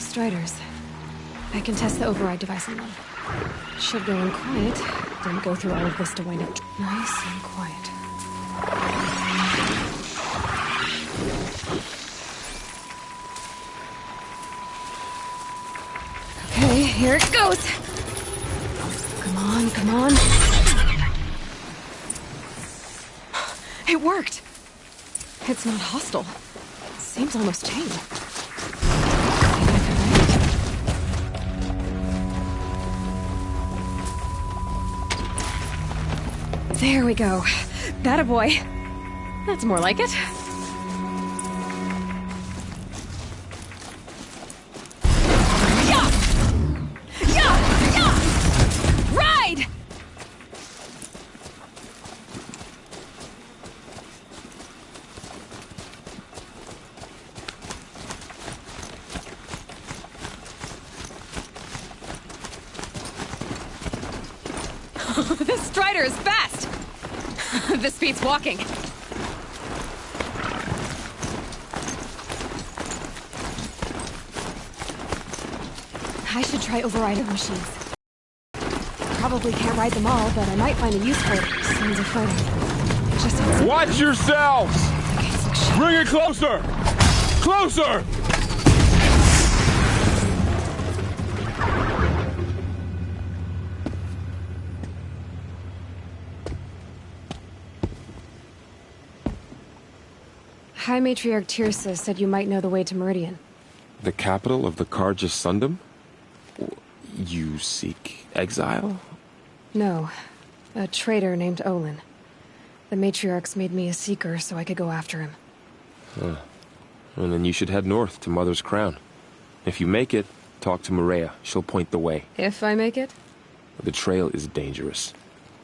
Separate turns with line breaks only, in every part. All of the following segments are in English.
Striders. I can test the override device on them. Should go in quiet. Didn't go through all of this to wind up nice and quiet. Okay, here it goes! Come on, come on. It worked! It's not hostile. Seems almost tame. There we go. That a boy. That's more like it. Yeah! Yeah! Yeah! Ride! This Strider is fast! This beats walking. I should try overriding machines. Probably can't ride them all, but I might find a use for it. Sounds of fighting. Just sounds like...
Watch yourselves! Bring it closer! Closer!
High Matriarch Tirsa said you might know the way to Meridian.
The capital of the Carja Sundom? You seek exile?
No. A traitor named Olin. The Matriarchs made me a seeker so I could go after him.
And then you should head north to Mother's Crown. If you make it, talk to Maria. She'll point the way.
If I make it?
The trail is dangerous.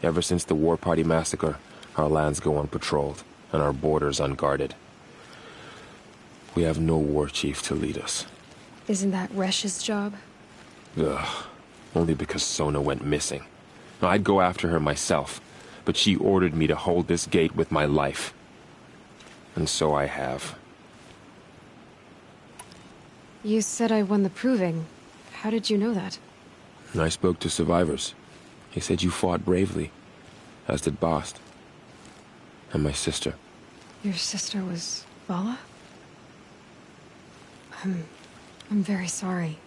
Ever since the War Party massacre, our lands go unpatrolled, and our borders unguarded. We have no war chief to lead us.
Isn't that Resh's job?
Ugh. Only because Sona went missing. I'd go after her myself, but she ordered me to hold this gate with my life. And so I have.
You said I won the proving. How did you know that?
I spoke to survivors. They said you fought bravely, as did Bast. And my sister.
Your sister was Vala? I'm very sorry.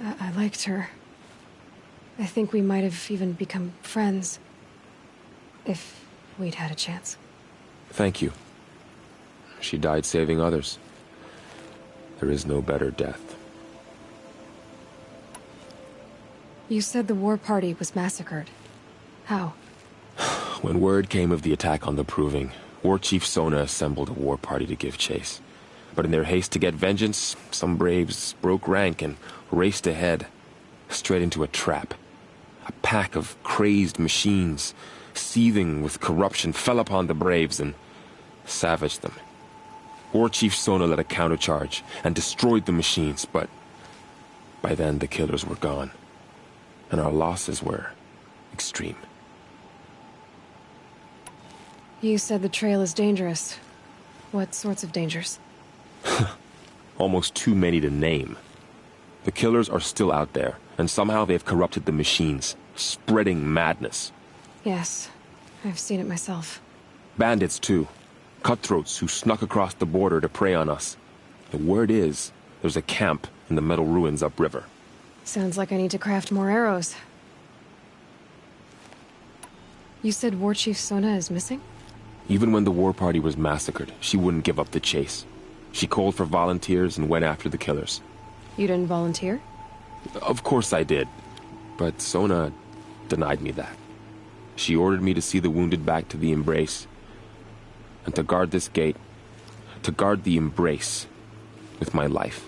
I liked her. I think we might have even become friends. If we'd had a chance.
Thank you. She died saving others. There is no better death.
You said the war party was massacred. How?
When word came of the attack on the Proving, War Chief Sona assembled a war party to give chase. But in their haste to get vengeance, some braves broke rank and raced ahead, straight into a trap. A pack of crazed machines, seething with corruption, fell upon the braves and savaged them. War Chief Sona led a countercharge and destroyed the machines, but by then the killers were gone, and our losses were extreme.
You said the trail is dangerous. What sorts of dangers?
Almost too many to name. The killers are still out there, and somehow they've corrupted the machines, spreading madness.
Yes, I've seen it myself.
Bandits, too. Cutthroats who snuck across the border to prey on us. The word is, there's a camp in the metal ruins upriver.
Sounds like I need to craft more arrows. You said War Chief Sona is missing?
Even when the war party was massacred, she wouldn't give up the chase. She called for volunteers and went after the killers.
You didn't volunteer?
Of course I did. But Sona denied me that. She ordered me to see the wounded back to the Embrace. And to guard this gate. To guard the Embrace. With my life.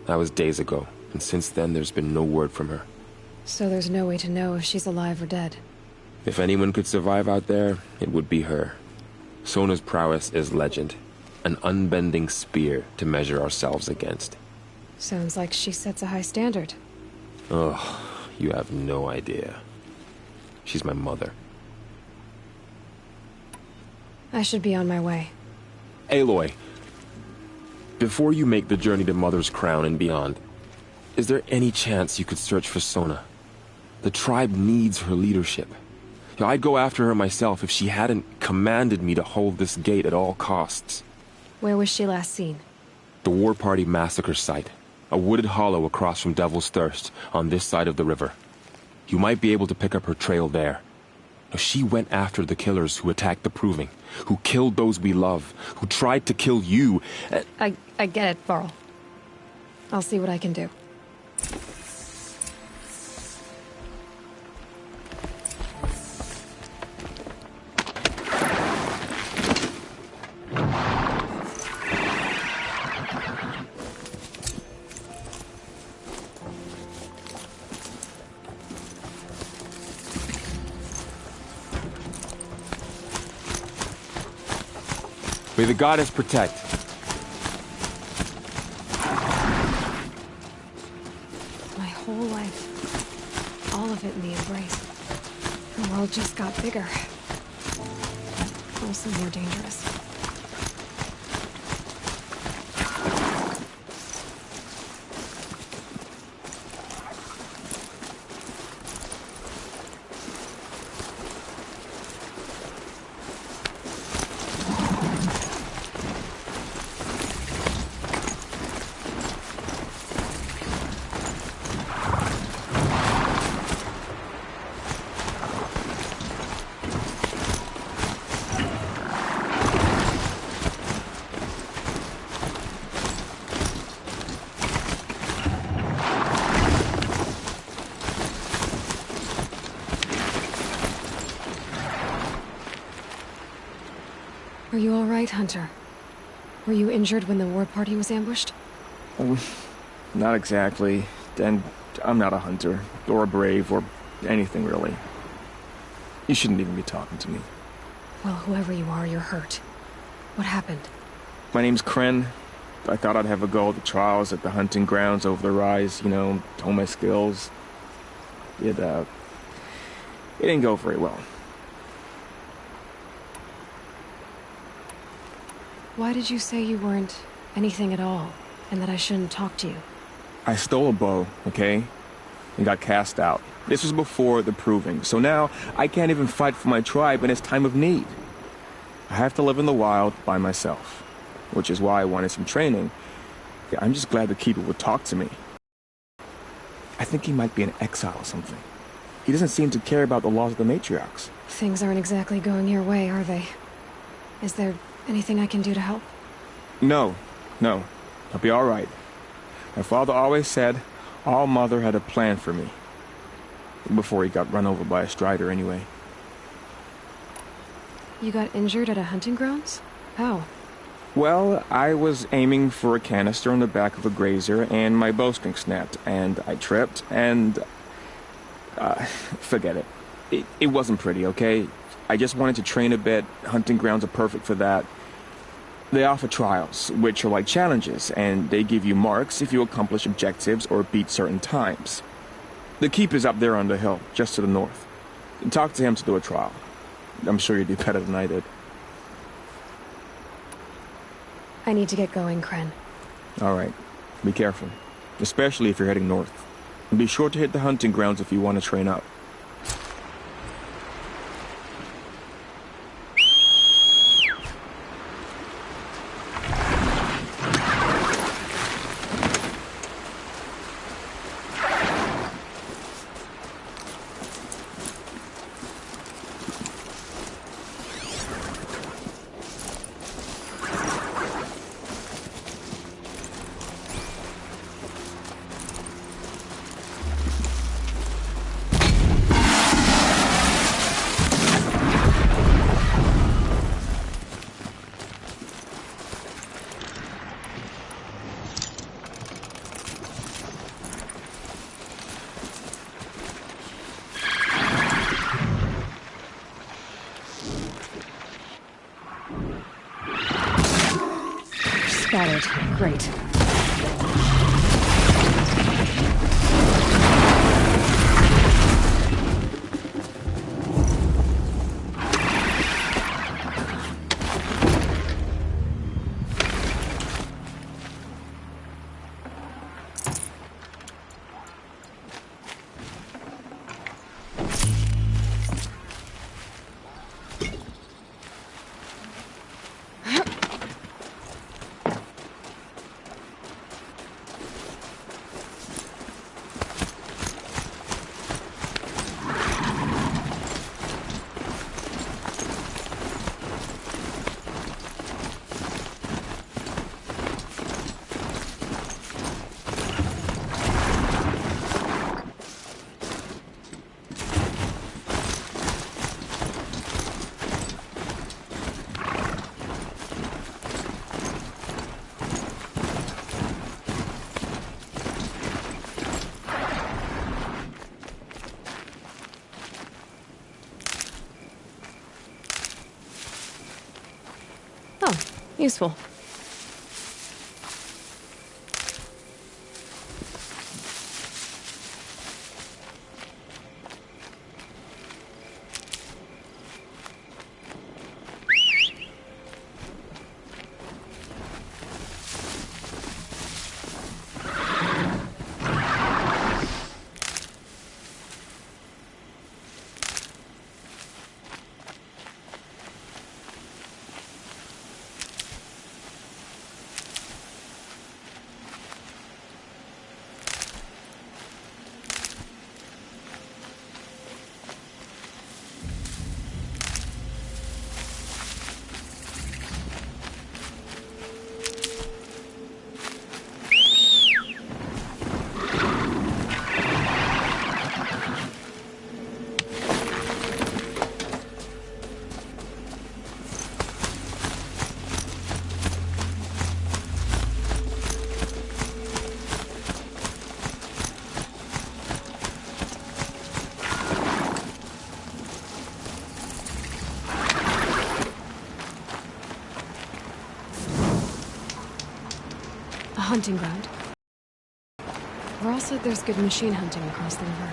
That was days ago. And since then, there's been no word from her.
So there's no way to know if she's alive or dead.
If anyone could survive out there, it would be her. Sona's prowess is legend. An unbending spear to measure ourselves against.
Sounds like she sets a high standard.
Oh, you have no idea. She's my mother.
I should be on my way.
Aloy, Before you make the journey to Mother's Crown and beyond, is there any chance you could search for Sona? The tribe needs her leadership. I'd go after her myself if she hadn't commanded me to hold this gate at all costs.
Where was she last seen?
The War Party massacre site. A wooded hollow across from Devil's Thirst, on this side of the river. You might be able to pick up her trail there. She went after the killers who attacked the Proving, who killed those we love, who tried to kill you.
I get it, Varl. I'll see what I can do.
May the goddess protect.
My whole life. All of it in the embrace. The world just got bigger. Also more dangerous. Are you all right, Hunter? Were you injured when the war party was ambushed?
Not exactly. And I'm not a hunter, or a brave, or anything really. You shouldn't even be talking to me.
Well, whoever you are, you're hurt. What happened?
My name's Kren. I thought I'd have a go at the trials at the hunting grounds over the rise, you know, hone my skills. It didn't go very well.
Why did you say you weren't anything at all, and that I shouldn't talk to you?
I stole a bow, okay? And got cast out. This was before the Proving, so now I can't even fight for my tribe in its time of need. I have to live in the wild by myself, which is why I wanted some training. Yeah, I'm just glad the Keeper would talk to me. I think he might be in exile or something. He doesn't seem to care about the laws of the matriarchs.
Things aren't exactly going your way, are they? Is there anything I can do to help?
No. I'll be all right. My father always said All Mother had a plan for me. Before he got run over by a strider, anyway.
You got injured at a hunting grounds? How?
Well, I was aiming for a canister on the back of a grazer, and my bowstring snapped, and I tripped, and... forget it. It wasn't pretty, okay? I just wanted to train a bit. Hunting grounds are perfect for that. They offer trials, which are like challenges, and they give you marks if you accomplish objectives or beat certain times. The Keeper's up there on the hill, just to the north. Talk to him to do a trial. I'm sure you'd do better than I did.
I need to get going, Kren.
All right. Be careful. Especially if you're heading north. And be sure to hit the hunting grounds if you want to train up.
Spotted. Great. Oh, useful. A hunting ground. Varl said there's good machine hunting across the river.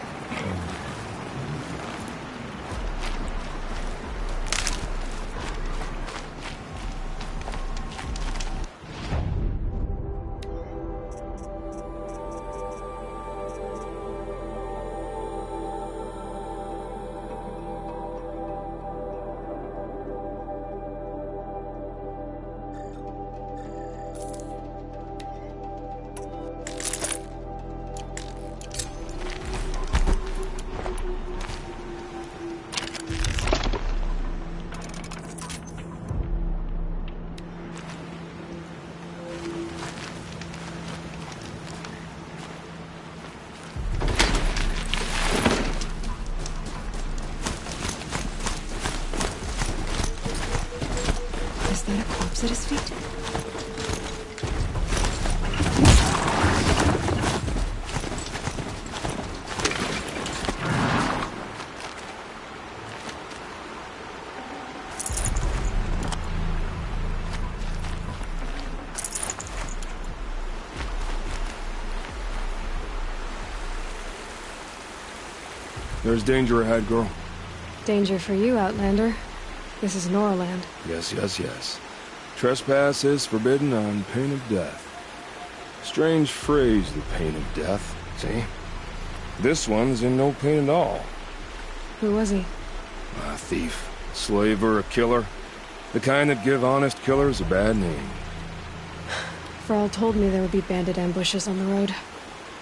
Is that a corpse at his feet?
There's danger ahead, girl.
Danger for you, Outlander. This is Norland.
Yes. Trespass is forbidden on pain of death. Strange phrase, the pain of death, see? This one's in no pain at all.
Who was he?
A thief, slaver, a killer. The kind that give honest killers a bad name.
Varl told me there would be bandit ambushes on the road.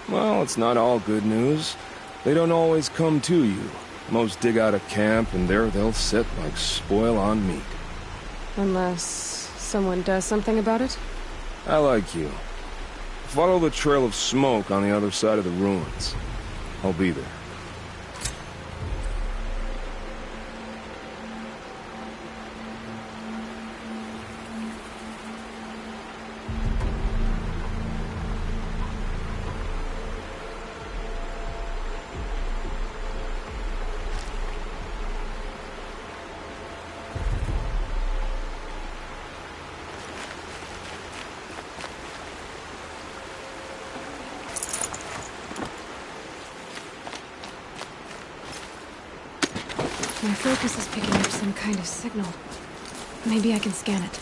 Well, it's not all good news. They don't always come to you. Most dig out a camp, and there they'll sit like spoil on meat.
Unless someone does something about it?
I like you. Follow the trail of smoke on the other side of the ruins. I'll be there.
My focus is picking up some kind of signal. Maybe I can scan it.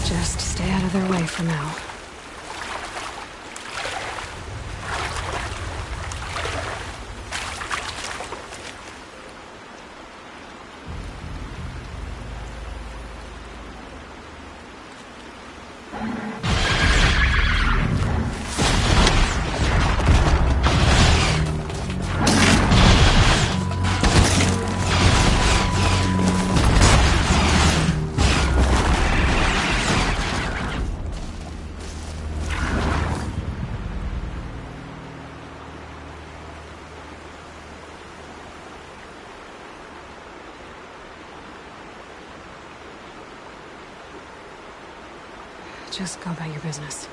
Just stay out of their way for now. Just go about your business.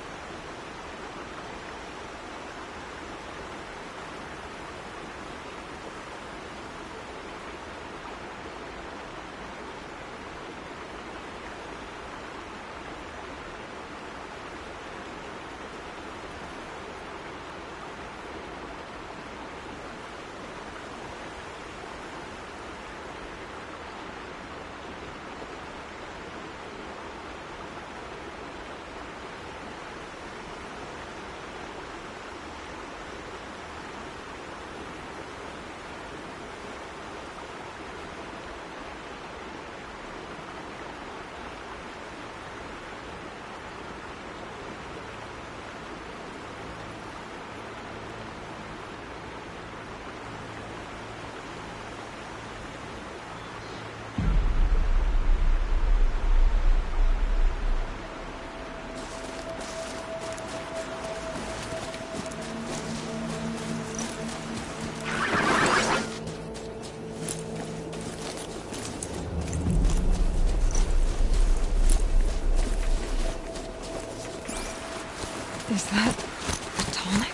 Is that a tonic?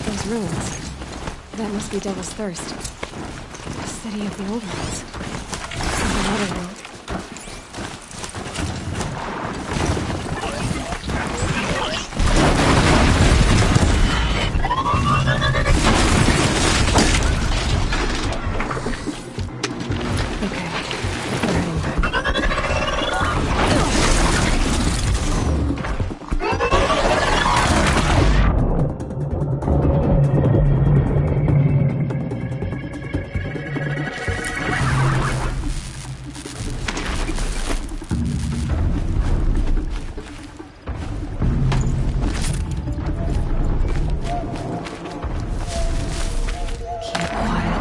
Those ruins. That must be Devil's Thirst. The city of the old ones. Another world. Okay, we're heading back. Keep quiet.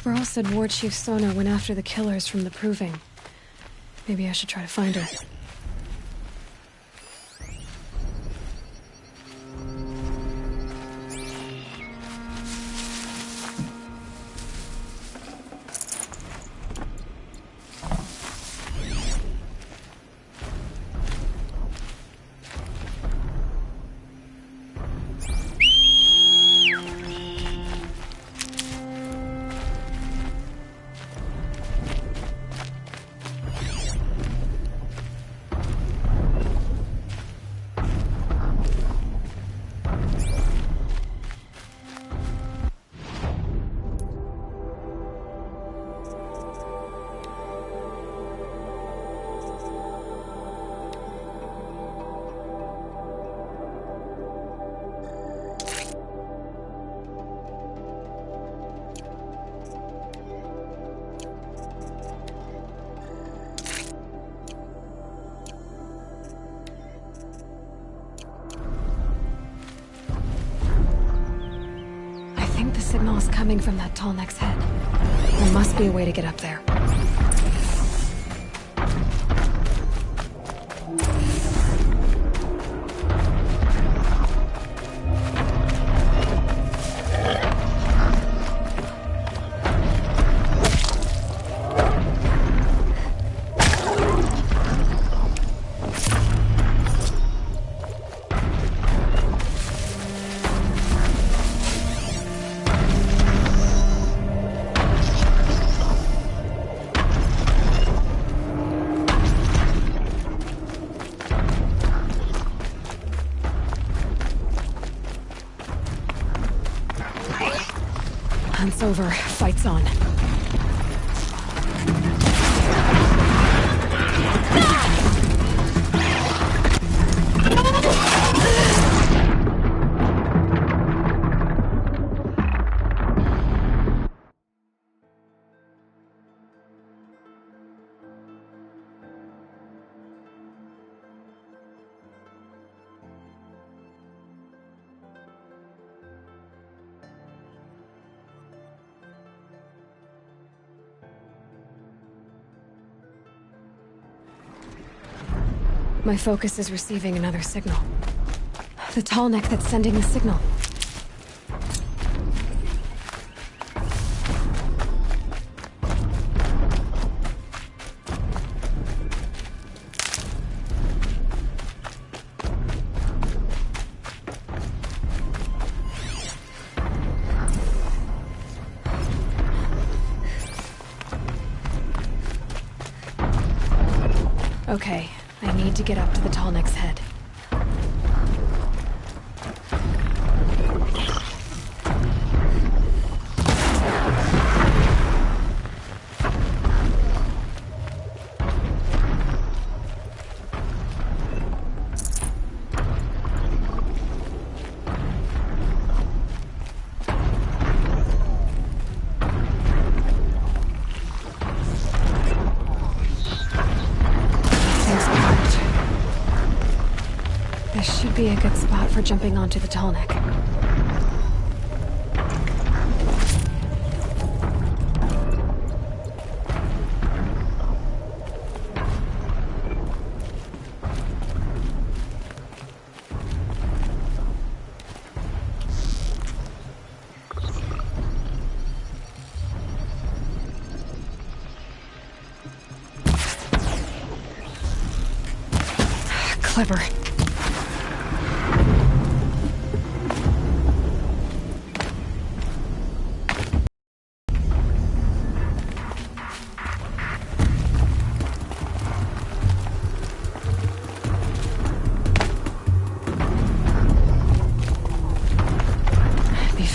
Burl said War Chief Sona went after the killers from the Proving. Maybe I should try to find her. I think the signal is coming from that tall neck's head. There must be a way to get up there. Hunt's over. Fight's on. My focus is receiving another signal. The tall neck that's sending the signal. Okay, I need to get up to the tall neck's head. This should be a good spot for jumping onto the tall neck. Clever.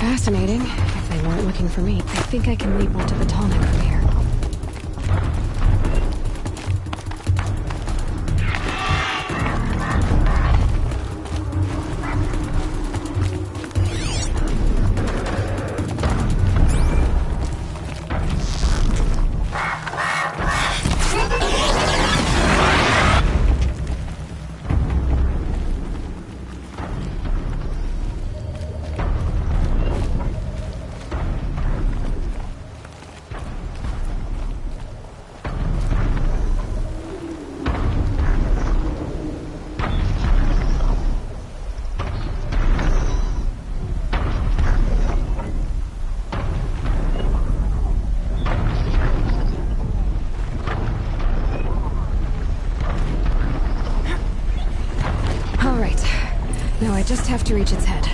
Fascinating, if they weren't looking for me. I think I can leap onto the tall neck from here. Now I just have to reach its head.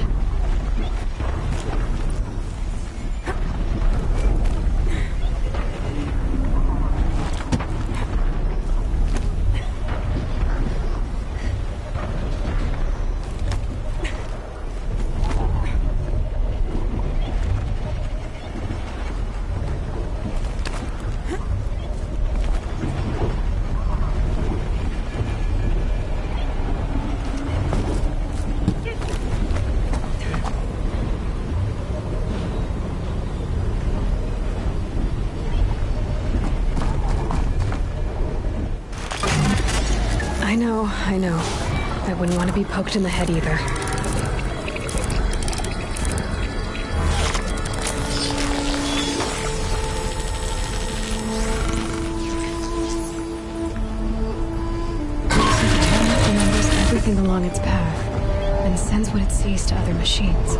I know. I wouldn't want to be poked in the head either. It remembers everything along its path, and sends what it sees to other machines.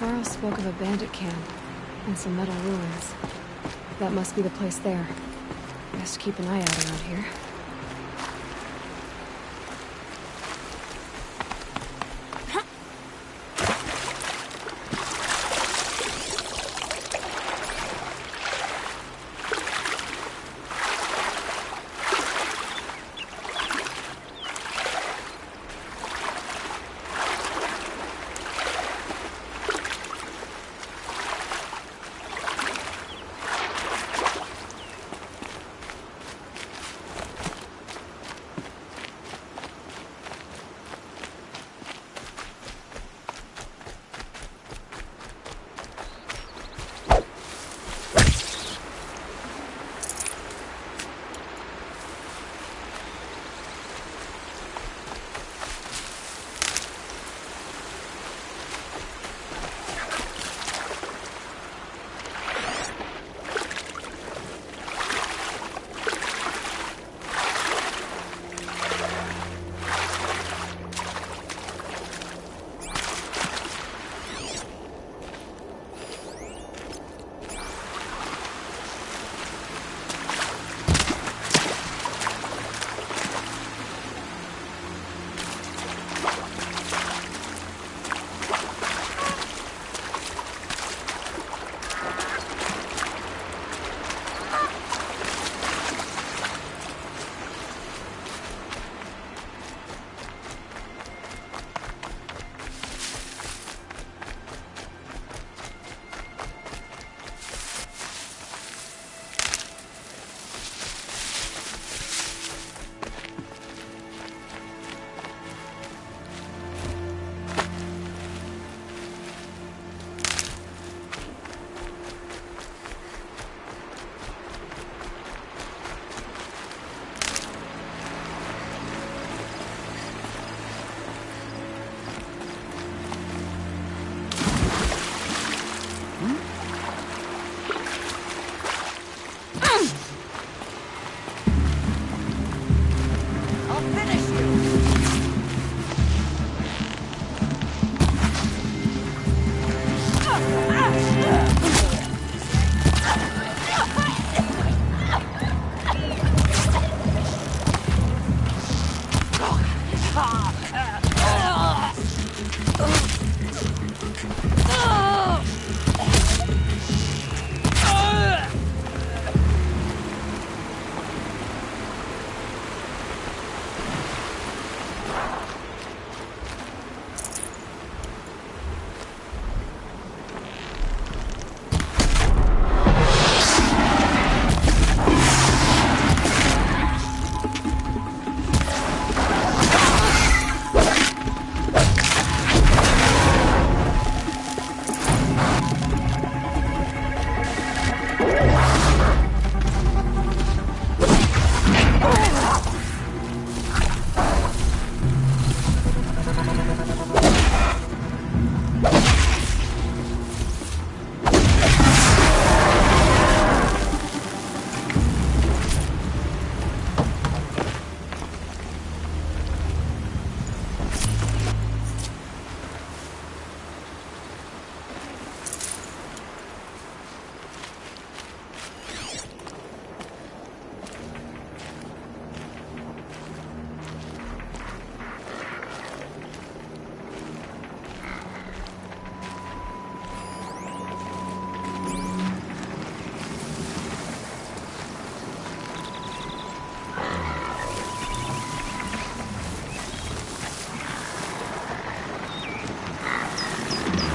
Carl spoke of a bandit camp and some metal ruins. That must be the place there. Best keep an eye out around here.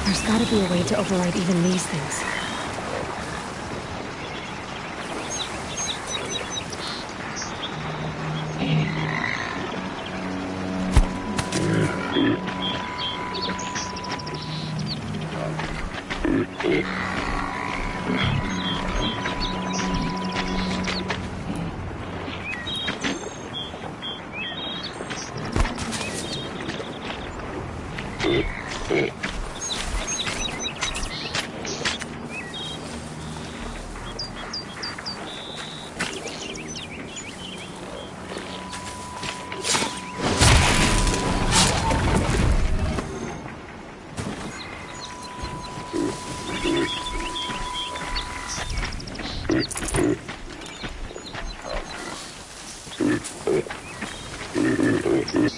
There's gotta be a way to override even these things. Forget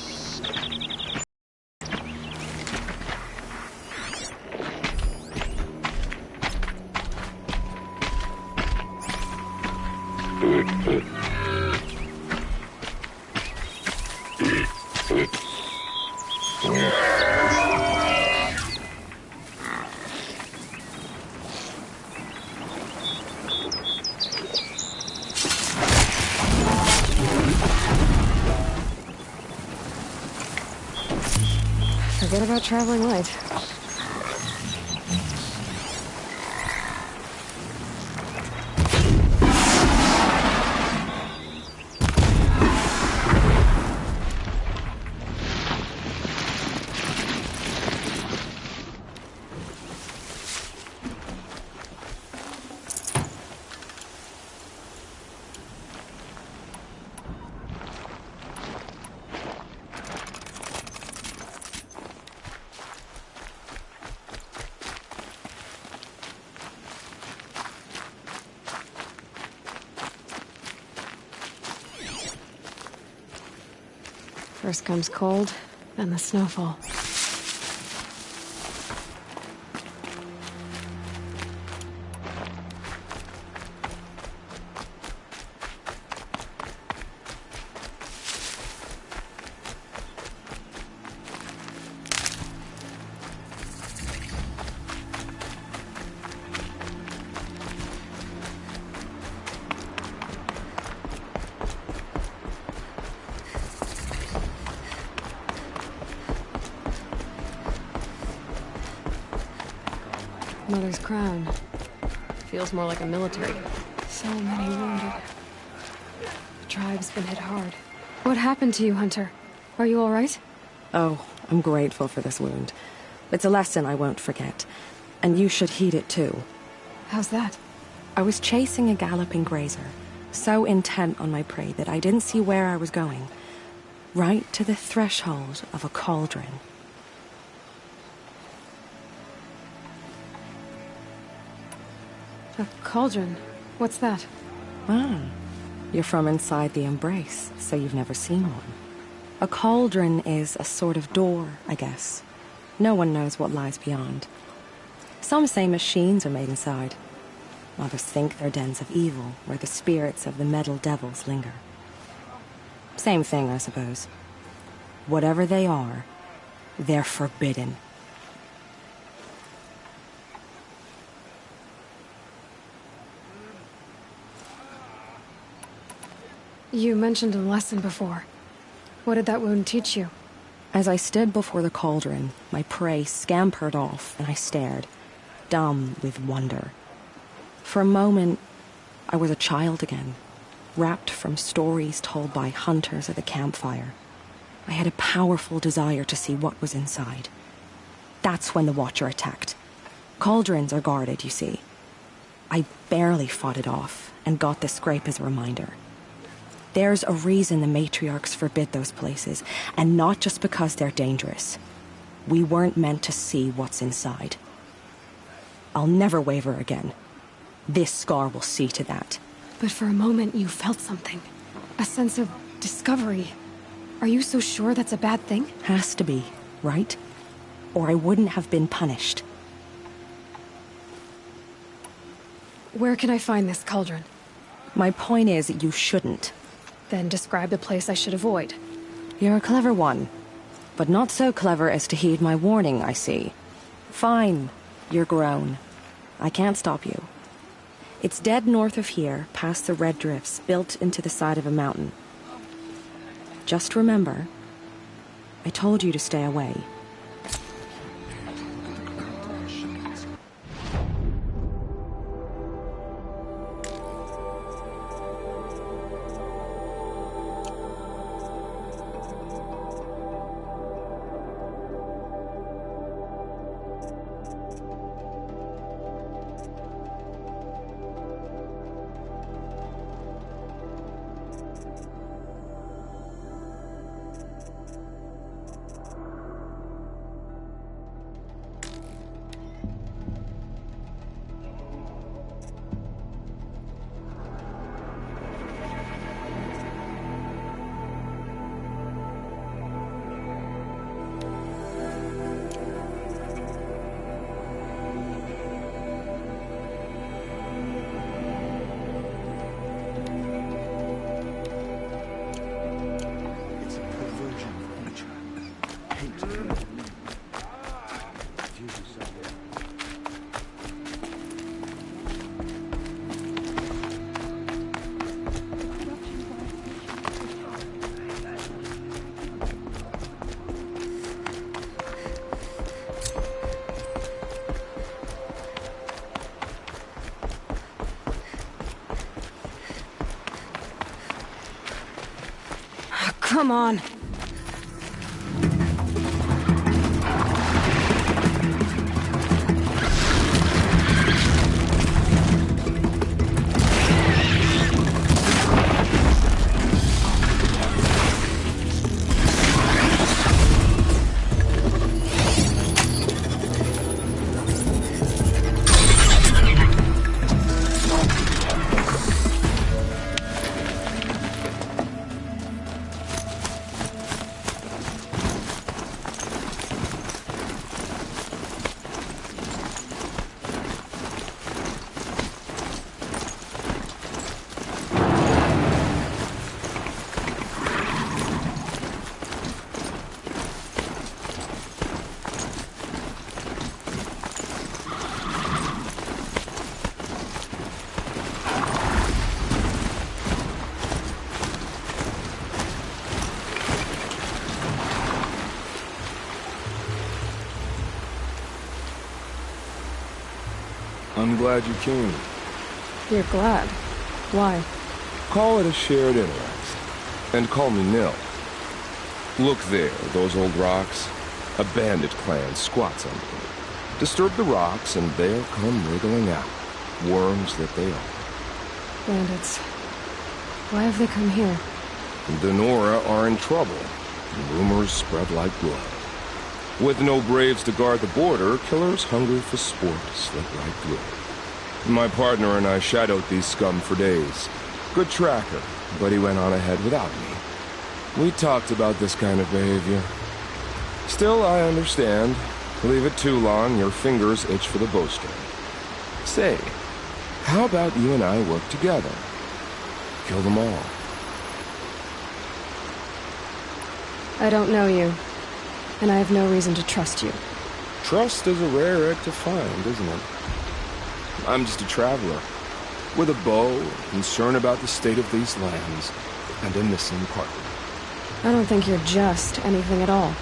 about traveling light. First comes cold, then the snowfall. Mother's crown. Feels more like a military. So many wounded. The tribe's been hit hard. What happened to you, Hunter? Are you all right?
Oh, I'm grateful for this wound. It's a lesson I won't forget. And you should heed it too.
How's that?
I was chasing a galloping grazer, so intent on my prey that I didn't see where I was going. Right to the threshold of a cauldron.
A cauldron? What's that?
Ah, you're from inside the Embrace, so you've never seen one. A cauldron is a sort of door, I guess. No one knows what lies beyond. Some say machines are made inside. Others think they're dens of evil, where the spirits of the metal devils linger. Same thing, I suppose. Whatever they are, they're forbidden.
You mentioned a lesson before. What did that wound teach you?
As I stood before the cauldron, my prey scampered off, and I stared, dumb with wonder. For a moment, I was a child again, wrapped from stories told by hunters at the campfire. I had a powerful desire to see what was inside. That's when the Watcher attacked. Cauldrons are guarded, you see. I barely fought it off, and got the scrape as a reminder. There's a reason the matriarchs forbid those places, and not just because they're dangerous. We weren't meant to see what's inside. I'll never waver again. This scar will see to that.
But for a moment you felt something. A sense of discovery. Are you so sure that's a bad thing?
Has to be, right? Or I wouldn't have been punished.
Where can I find this cauldron?
My point is, you shouldn't.
Then describe the place I should avoid.
You're a clever one. But not so clever as to heed my warning, I see. Fine. You're grown. I can't stop you. It's dead north of here, past the red drifts, built into the side of a mountain. Just remember, I told you to stay away.
Come on.
I'm glad you came.
You're glad. Why?
Call it a shared interest. And call me Nil. Look there, those old rocks. A bandit clan squats under them. Disturb the rocks and they'll come wriggling out. Worms that they are.
Bandits. Why have they come here?
The Nora are in trouble. Rumors spread like blood. With no braves to guard the border, killers hungry for sport slip right through. My partner and I shadowed these scum for days. Good tracker, but he went on ahead without me. We talked about this kind of behavior. Still, I understand. Leave it too long, your fingers itch for the bowstring. Say, how about you and I work together? Kill them all.
I don't know you, and I have no reason to trust you.
Trust is a rare egg to find, isn't it? I'm just a traveler, with a bow, concern about the state of these lands, and a missing partner.
I don't think you're just anything at all.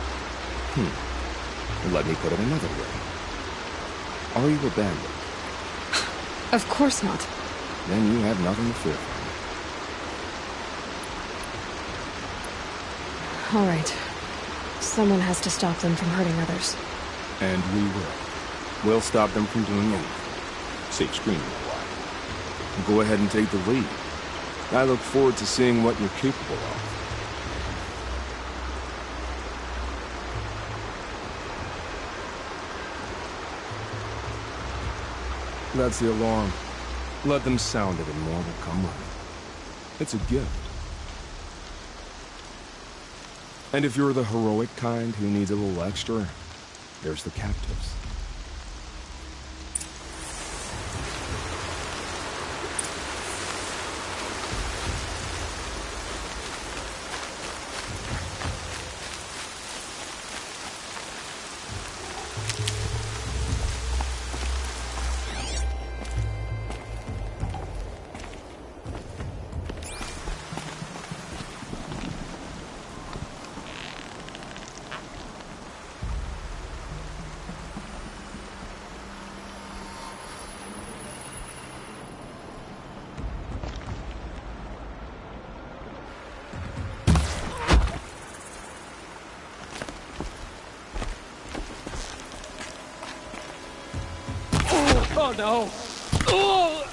Let me put it another way. Are you a bandit?
Of course not.
Then you have nothing to fear from me.
All right. Someone has to stop them from hurting others.
And we will. We'll stop them from doing anything. Save screaming a while. Go ahead and take the lead. I look forward to seeing what you're capable of. That's the alarm. Let them sound it and more will come running. It's a gift. And if you're the heroic kind who needs a little extra, there's the captives.
Oh no! Oh!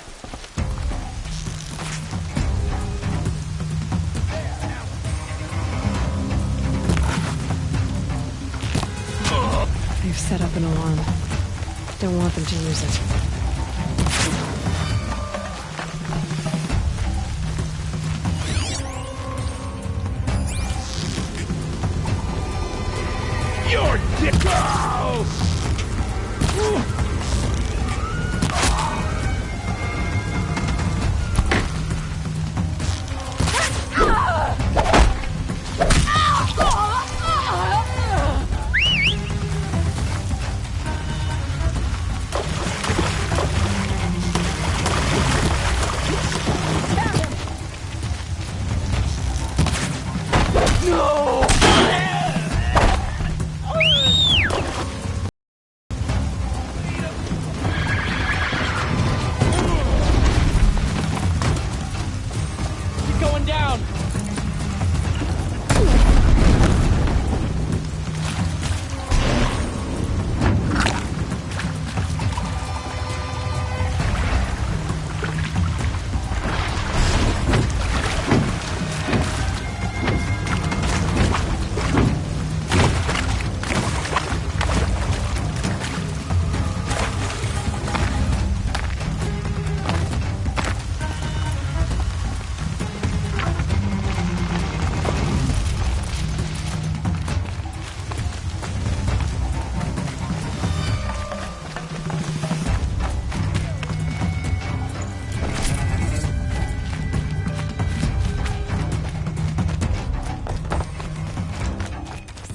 They've set up an alarm. Don't want them to use it.
You're dick! Oh!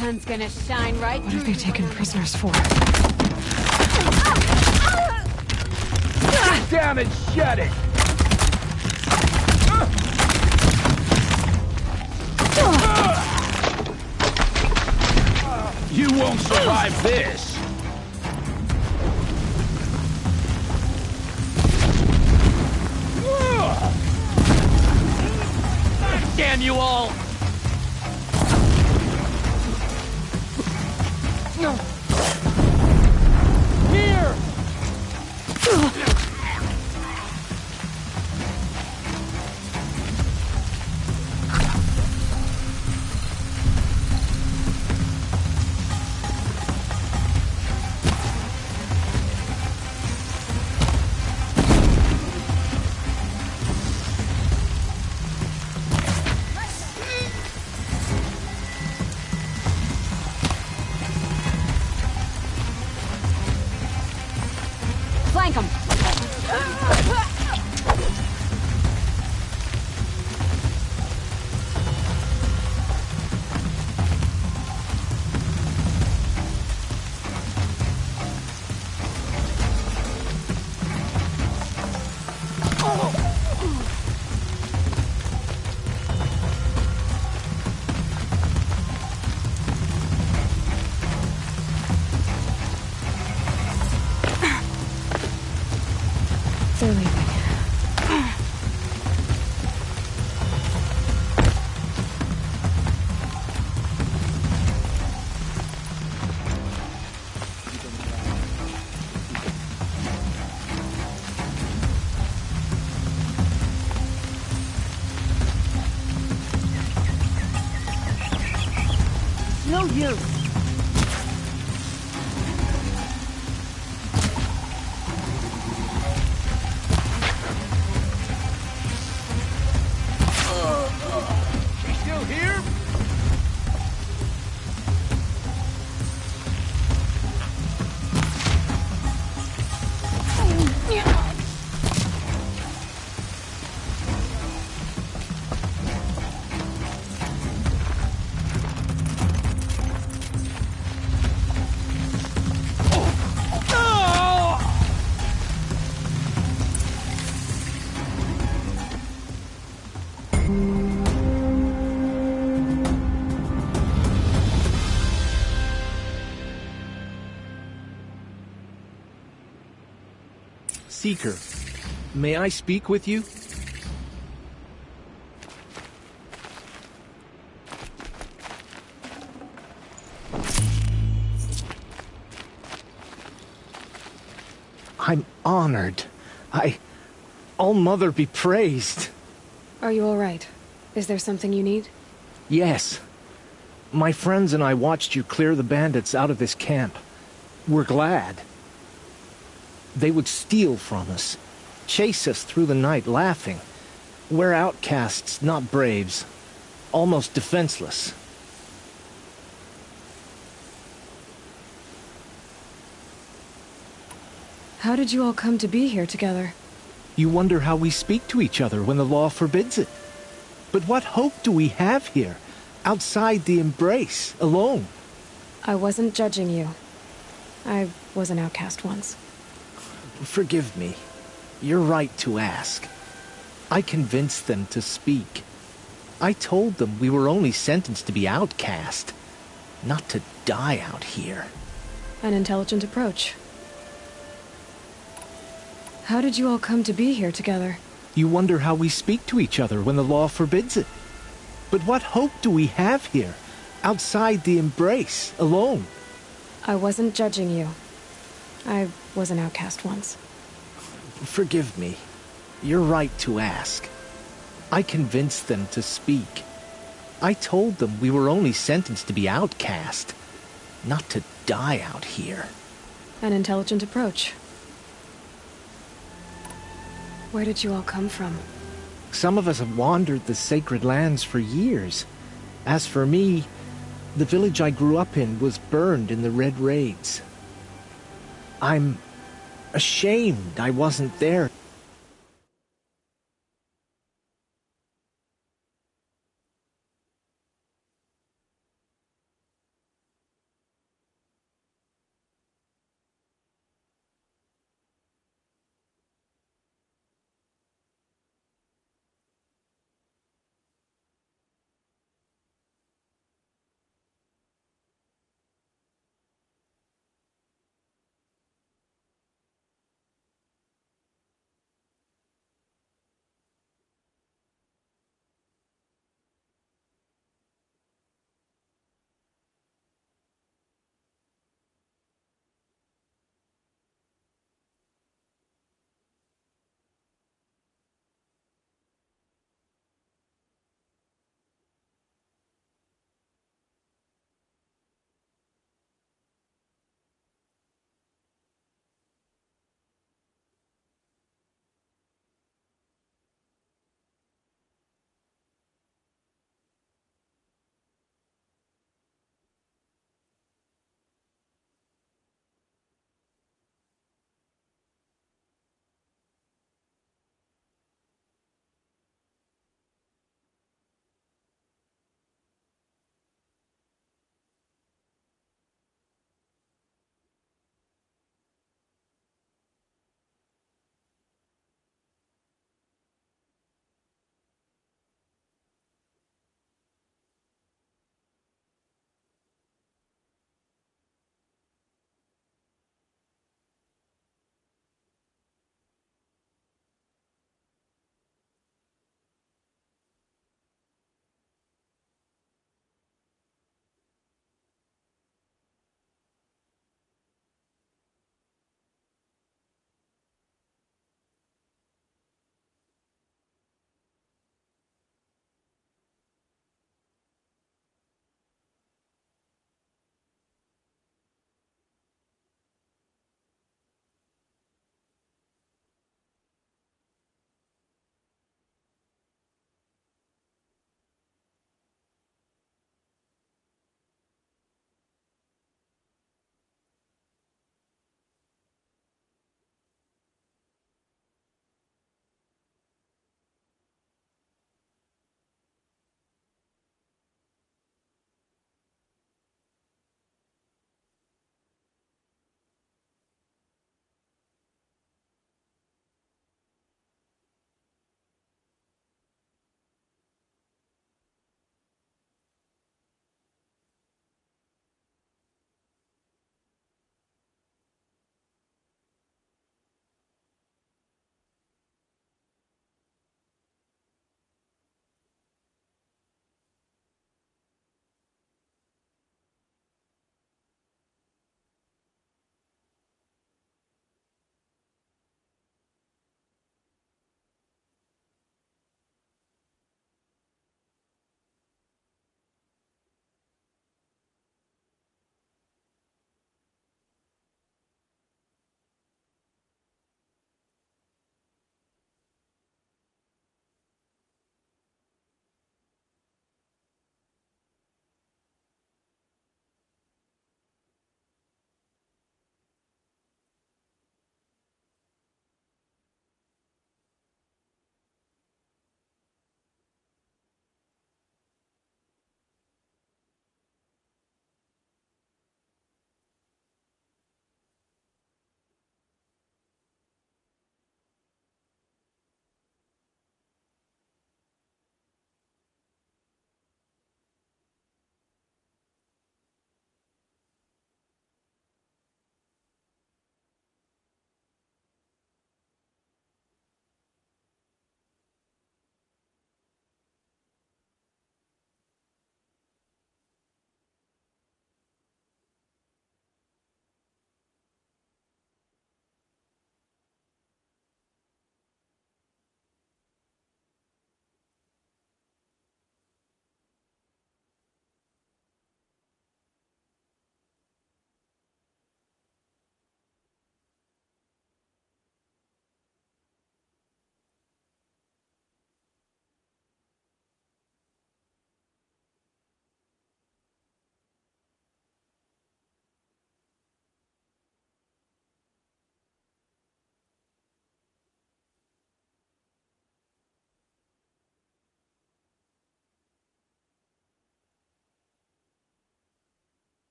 sun's gonna shine right
What
through
have they
you
taken
when I'm
prisoners for?
Sit down and shut it! You won't survive this! Damn you all! Here!
flank 'em.
They're leaving.
No use.
She still here?
Seeker, may I speak with you? I'm honored. All-Mother be praised.
Are you all right? Is there something you need?
Yes. My friends and I watched you clear the bandits out of this camp. We're glad. They would steal from us, chase us through the night laughing. We're outcasts, not braves. Almost defenseless.
How did you all come to be here together?
You wonder how we speak to each other when the law forbids it. But what hope do we have here, outside the embrace, alone?
I wasn't judging you. I was an outcast once.
Forgive me. You're right to ask. I convinced them to speak. I told them we were only sentenced to be outcast, not to die out here.
An intelligent approach. How did you all come to be here together?
You wonder how we speak to each other when the law forbids it. But what hope do we have here, outside the embrace, alone?
I wasn't judging you. I was an outcast once.
Forgive me. You're right to ask. I convinced them to speak. I told them we were only sentenced to be outcast, not to die out here.
An intelligent approach. Where did you all come from?
Some of us have wandered the sacred lands for years. As for me, the village I grew up in was burned in the Red Raids. I'm ashamed I wasn't there.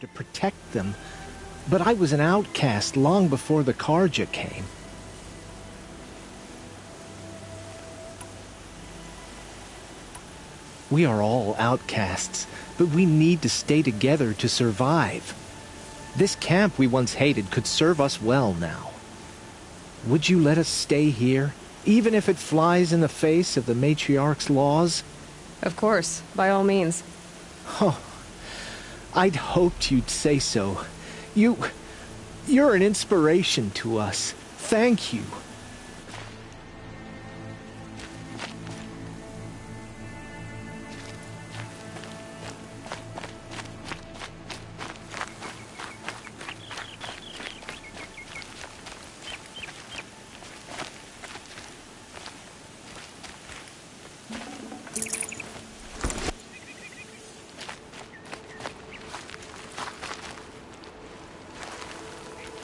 to protect them, but I was an outcast long before the Karja came. We are all outcasts, but we need to stay together to survive. This camp we once hated could serve us well now. Would you let us stay here, even if it flies in the face of the matriarch's laws?
Of course, by all means.
Oh, I'd hoped you'd say so. You're an inspiration to us. Thank you.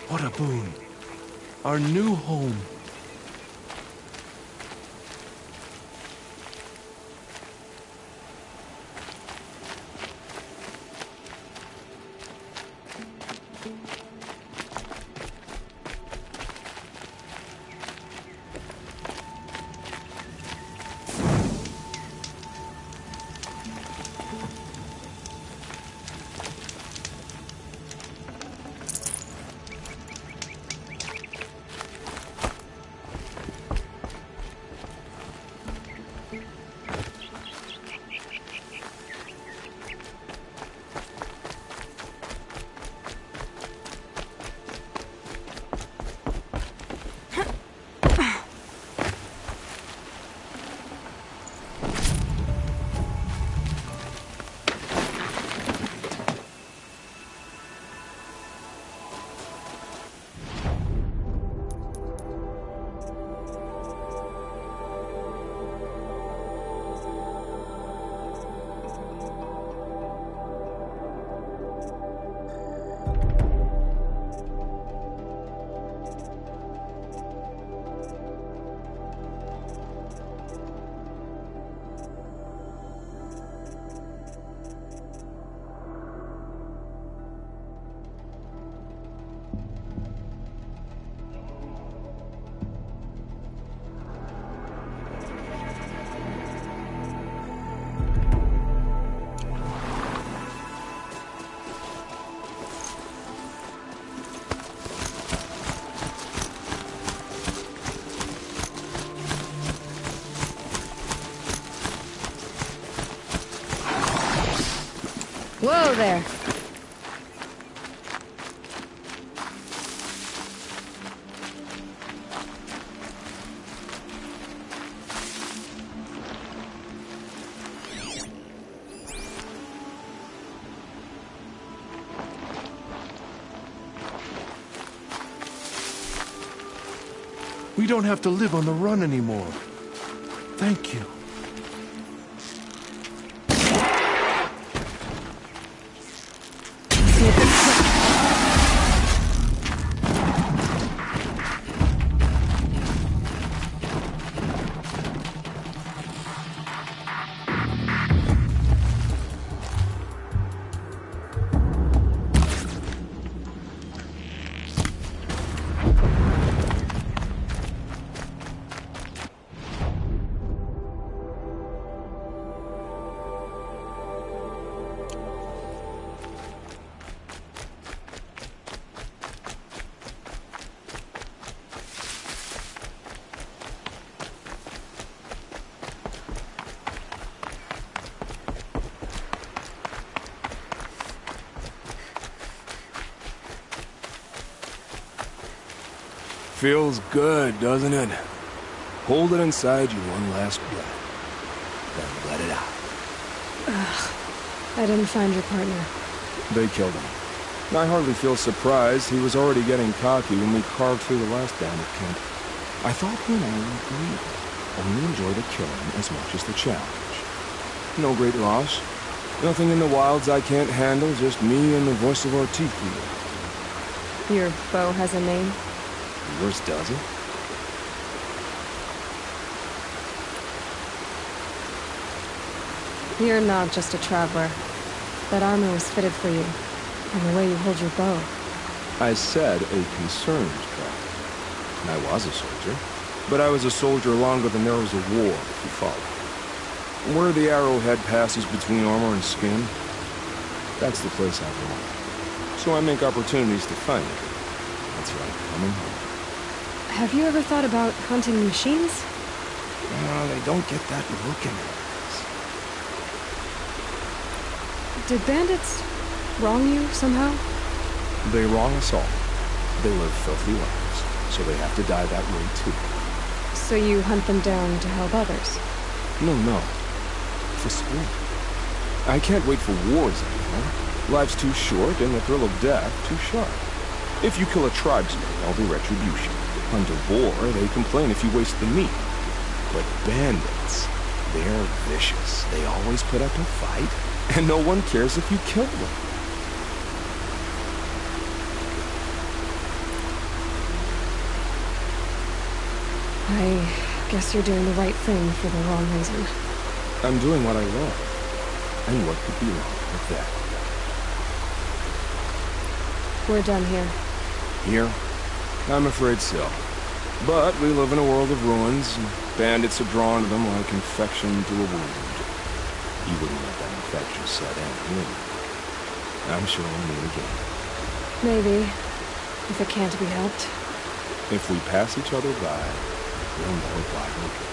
What a boon. Our new home.
Whoa there.
We don't have to live on the run anymore. Thank you.
Feels good, doesn't it? Hold it inside you one last breath. Then let it out.
I didn't find your partner.
They killed him. I hardly feel surprised. He was already getting cocky when we carved through the last bandit camp. I thought he and I would agree. Only enjoy the killing as much as the challenge. No great loss. Nothing in the wilds I can't handle, just me and the voice of our teeth wheel.
Your bow has a name?
Yours does it?
You're not just a traveler. That armor was fitted for you. And the way you hold your bow.
I said a concerned try. I was a soldier, but I was a soldier longer than there was a war, if you follow. Where the arrowhead passes between armor and skin, that's the place I belong. So I make opportunities to find it. That's like coming home.
Have you ever thought about hunting machines?
No, they don't get that look in their eyes.
Did bandits wrong you somehow?
They wrong us all. They live filthy lives, so they have to die that way too.
So you hunt them down to help others?
No. For sport. I can't wait for wars anymore. Life's too short and the thrill of death too sharp. If you kill a tribesman, there'll be retribution. Under boar, they complain if you waste the meat. But bandits, they're vicious. They always put up a fight, and no one cares if you kill them.
I guess you're doing the right thing for the wrong reason.
I'm doing what I love. And what could be wrong with that?
We're done here.
Here? I'm afraid so. But we live in a world of ruins, and bandits are drawn to them like infection to a wound. You wouldn't let that infection set in, would you? I'm sure we'll meet again.
Maybe. If it can't be helped.
If we pass each other by, we'll know it wide open.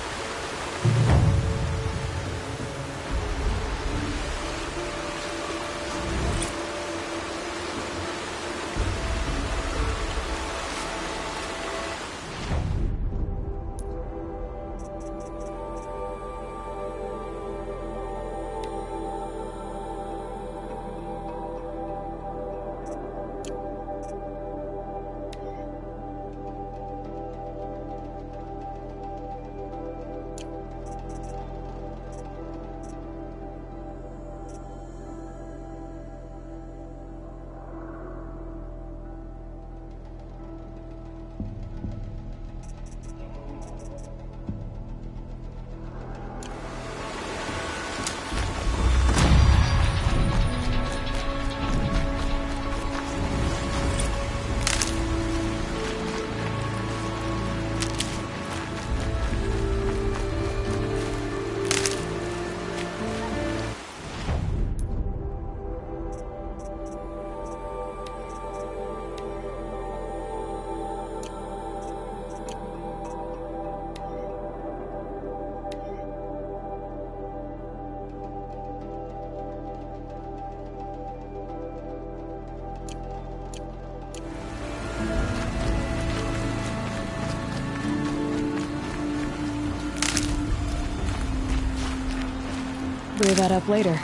Brew that up later.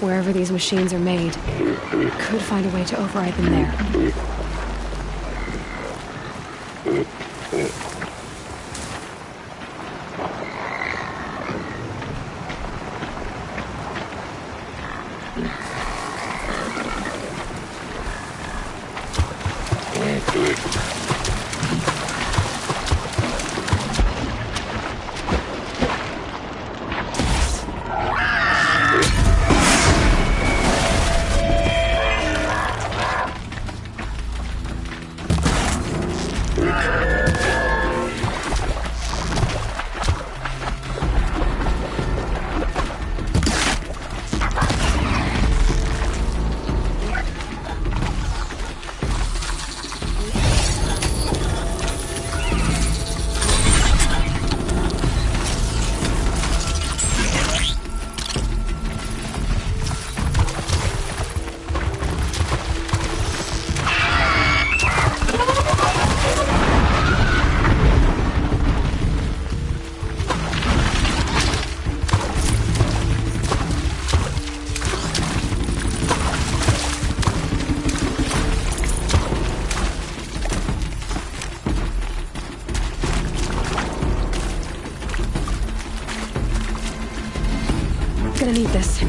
Wherever these machines are made, could find a way to override them there. Gonna need this.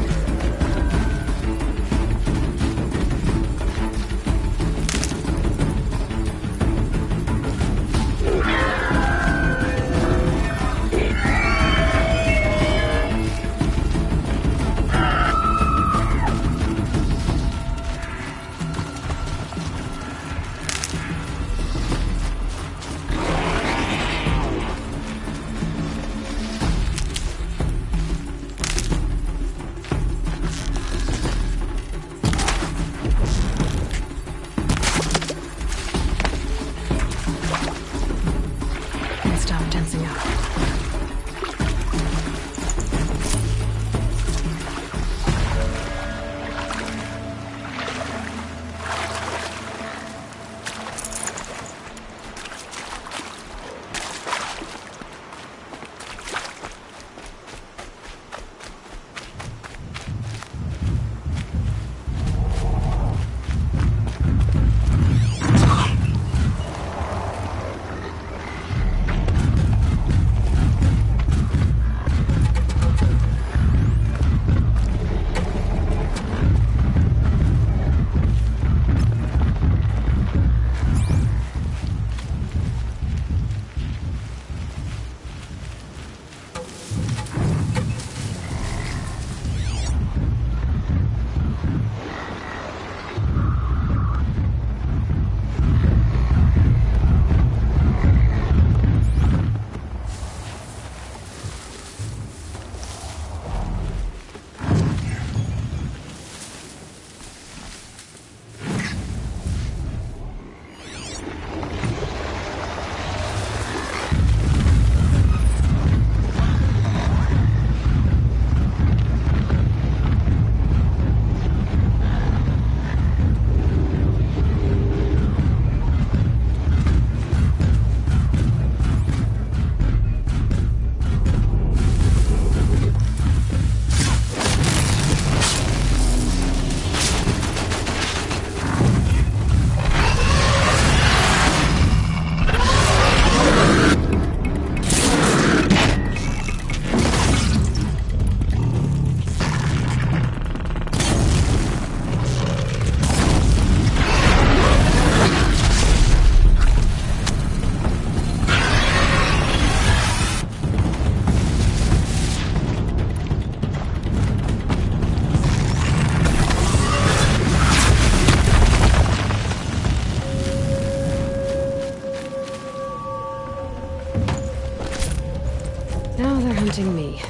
Hunting me.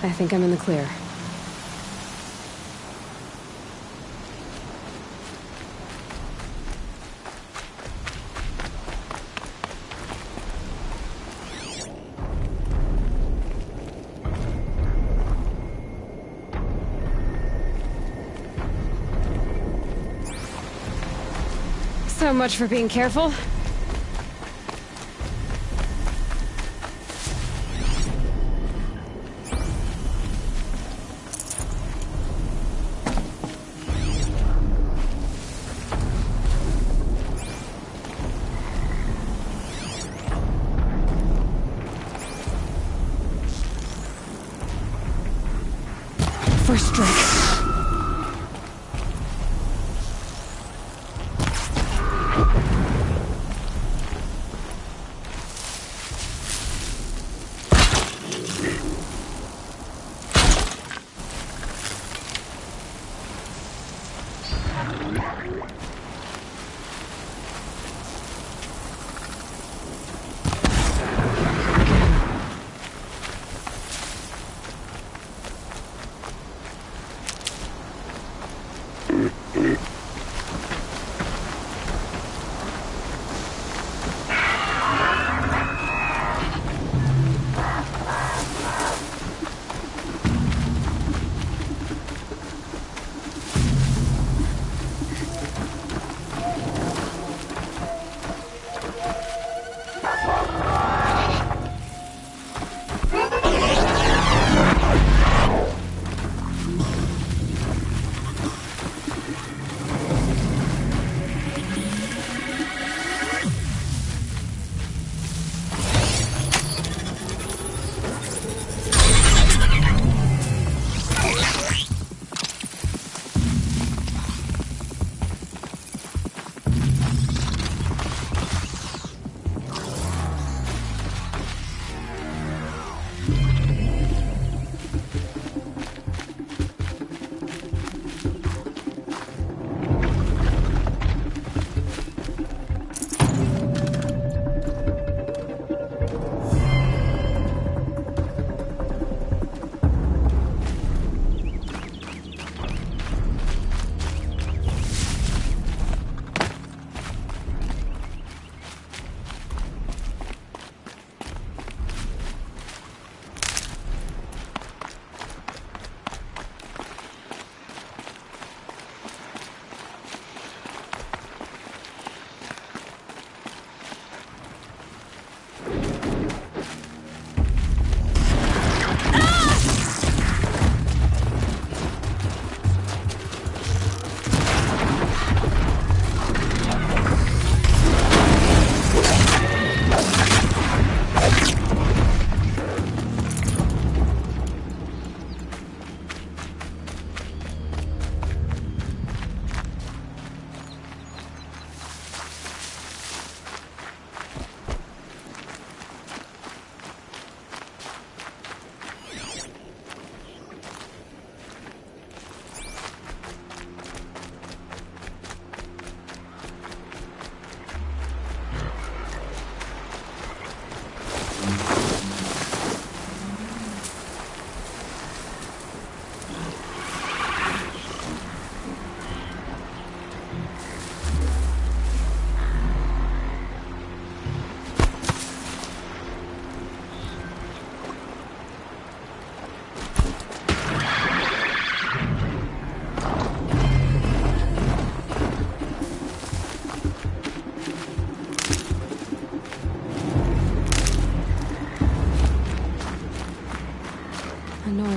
I think I'm in the clear. So much for being careful. First drink.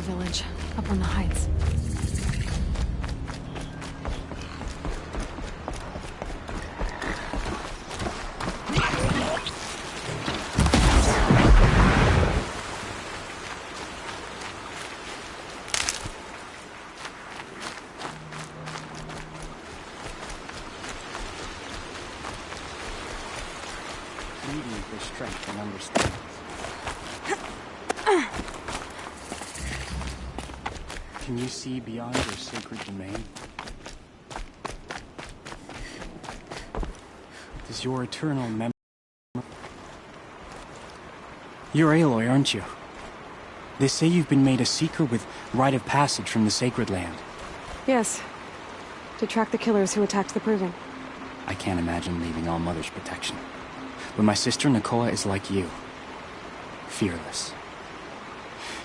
Village, up on the heights.
Needing for strength and understanding. Can you see beyond your sacred domain? Does your eternal memory... You're Aloy, aren't you? They say you've been made a seeker with rite of passage from the Sacred Land.
Yes. To track the killers who attacked the Proving.
I can't imagine leaving All Mother's protection. But my sister Nakoa is like you. Fearless.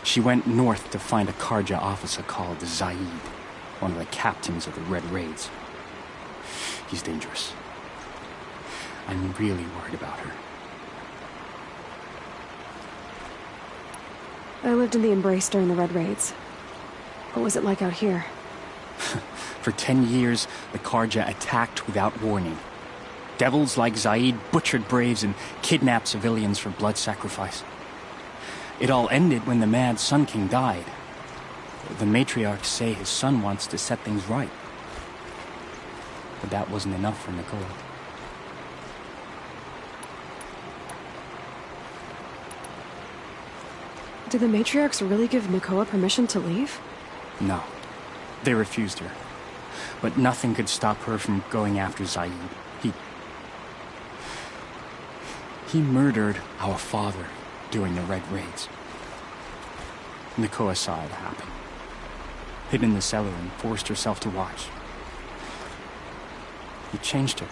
She went north to find a Karja officer called Zaid, one of the captains of the Red Raids. He's dangerous. I'm really worried about her.
I lived in the Embrace during the Red Raids. What was it like out here?
For 10 years, the Karja attacked without warning. Devils like Zaid butchered braves and kidnapped civilians for blood sacrifice. It all ended when the mad Sun King died. The matriarchs say his son wants to set things right. But that wasn't enough for Nakoa.
Did the matriarchs really give Nakoa permission to leave?
No. They refused her. But nothing could stop her from going after Zaid. He murdered our father during the Red Raids. Nakoa saw it happen. Hid in the cellar and forced herself to watch. He changed her.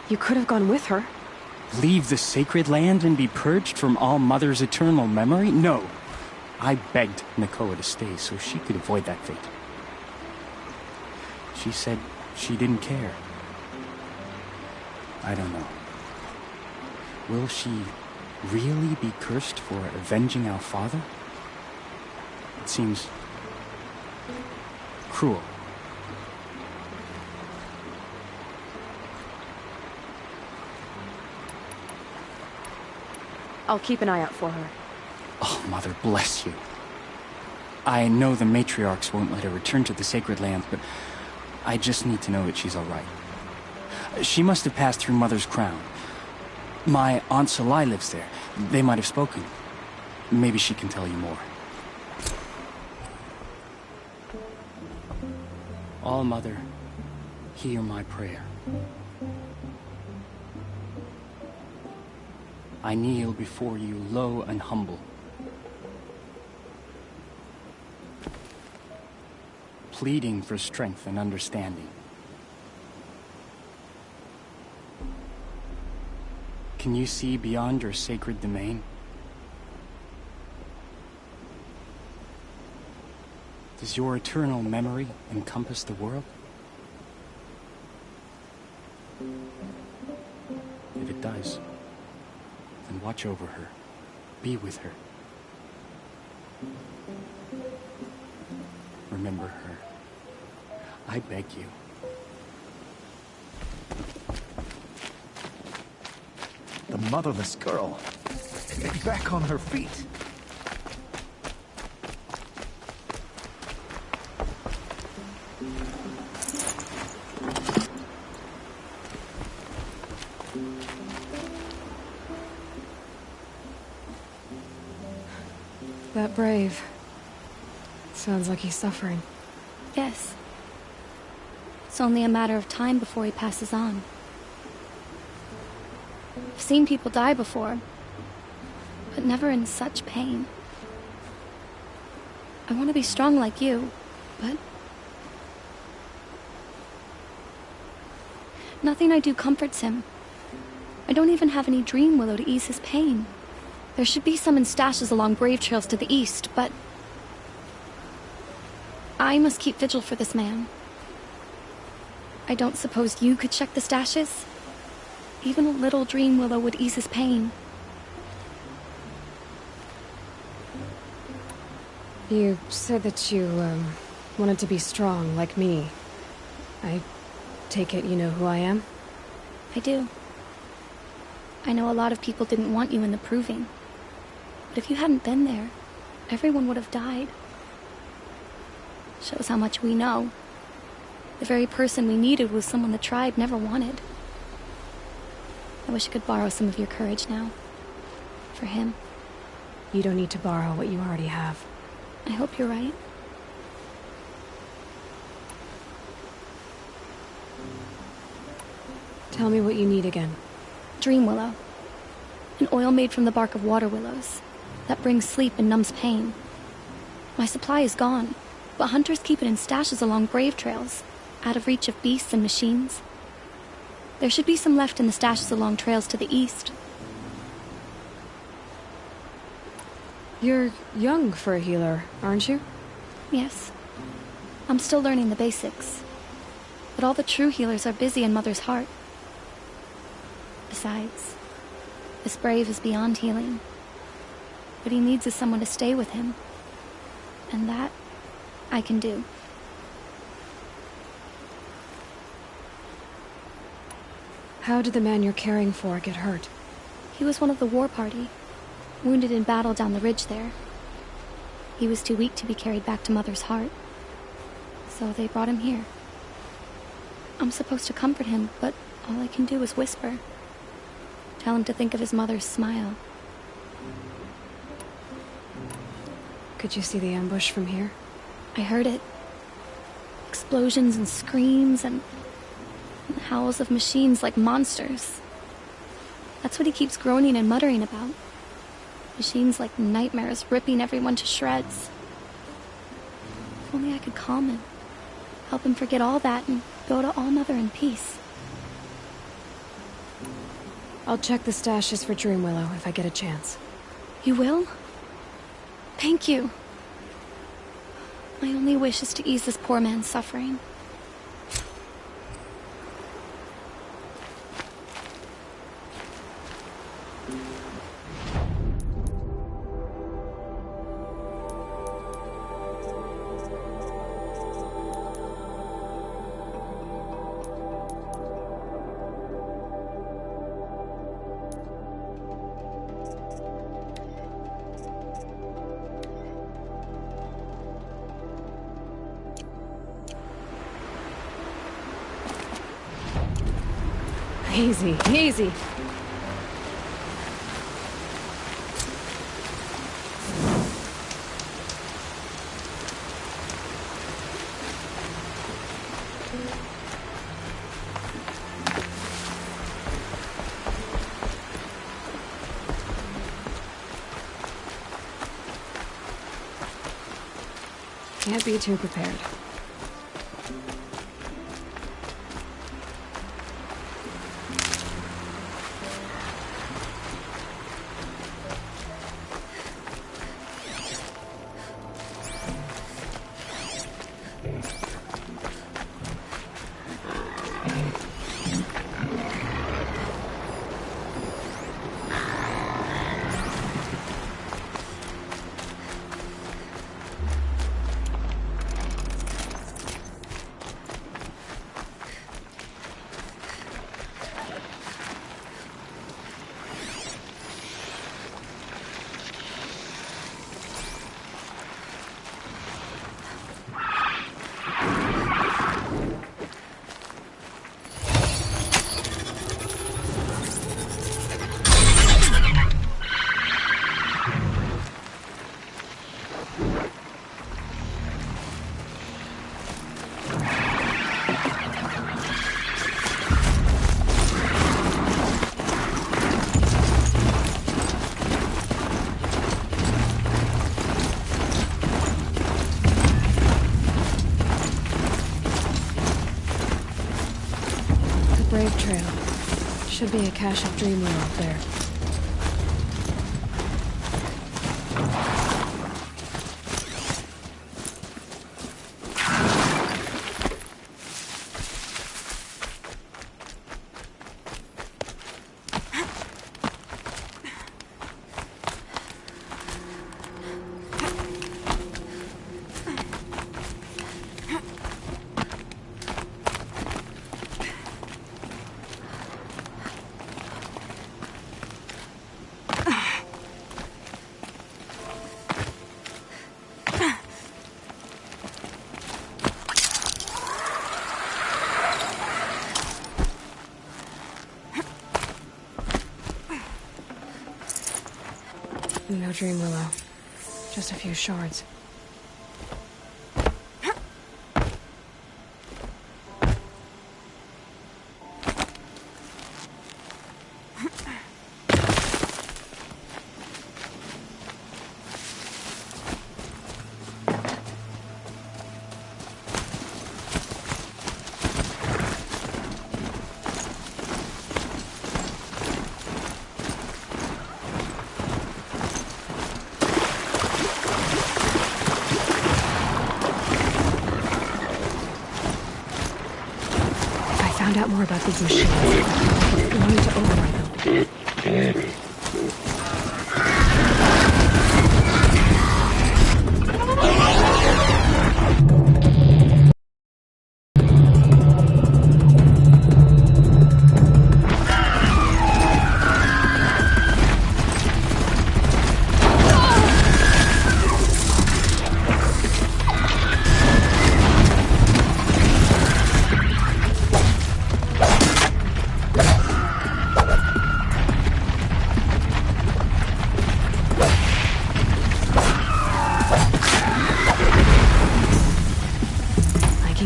You could have gone with her.
Leave the Sacred Land and be purged from All Mother's eternal memory? No. I begged Nakoa to stay so she could avoid that fate. She said she didn't care. I don't know. Will she really be cursed for avenging our father? It seems cruel.
I'll keep an eye out for her.
Oh, Mother bless you. I know the matriarchs won't let her return to the Sacred Lands, but I just need to know that she's all right. She must have passed through Mother's crown. My Aunt Salai lives there. They might have spoken. Maybe she can tell you more. All Mother, hear my prayer. I kneel before you low and humble. Pleading for strength and understanding. Can you see beyond your sacred domain? Does your eternal memory encompass the world? If it does, then watch over her. Be with her. Remember her. I beg you.
The motherless girl. Back on her feet.
That brave. Sounds like he's suffering.
Yes. It's only a matter of time before he passes on. I've seen people die before, but never in such pain. I want to be strong like you, but nothing I do comforts him. I don't even have any dream willow to ease his pain. There should be some in stashes along brave trails to the east, but I must keep vigil for this man. I don't suppose you could check the stashes? Even a little dream willow would ease his pain.
You said that you, wanted to be strong, like me. I take it you know who I am?
I do. I know a lot of people didn't want you in the Proving. But if you hadn't been there, everyone would have died. Shows how much we know. The very person we needed was someone the tribe never wanted. I wish I could borrow some of your courage now. For him.
You don't need to borrow what you already have.
I hope you're right.
Tell me what you need again.
Dream willow. An oil made from the bark of water willows. That brings sleep and numbs pain. My supply is gone, but hunters keep it in stashes along brave trails, out of reach of beasts and machines. There should be some left in the stashes along trails to the east.
You're young for a healer, aren't you?
Yes. I'm still learning the basics. But all the true healers are busy in Mother's heart. Besides, this brave is beyond healing. What he needs is someone to stay with him. And that, I can do.
How did the man you're caring for get hurt?
He was one of the war party, wounded in battle down the ridge there. He was too weak to be carried back to Mother's heart. So they brought him here. I'm supposed to comfort him, but all I can do is whisper. Tell him to think of his mother's smile.
Could you see the ambush from here?
I heard it. Explosions and screams and howls of machines like monsters. That's what he keeps groaning and muttering about. Machines like nightmares ripping everyone to shreds. If only I could calm him. Help him forget all that and go to All Mother in peace.
I'll check the stashes for Dream Willow if I get a chance.
You will? Thank you. My only wish is to ease this poor man's suffering.
Easy, easy. Can't be too prepared. Brave Trail. Should be a cache of Dream Willow up there. No dream willow. Just a few shards. Found out more about these machines. We need to override them.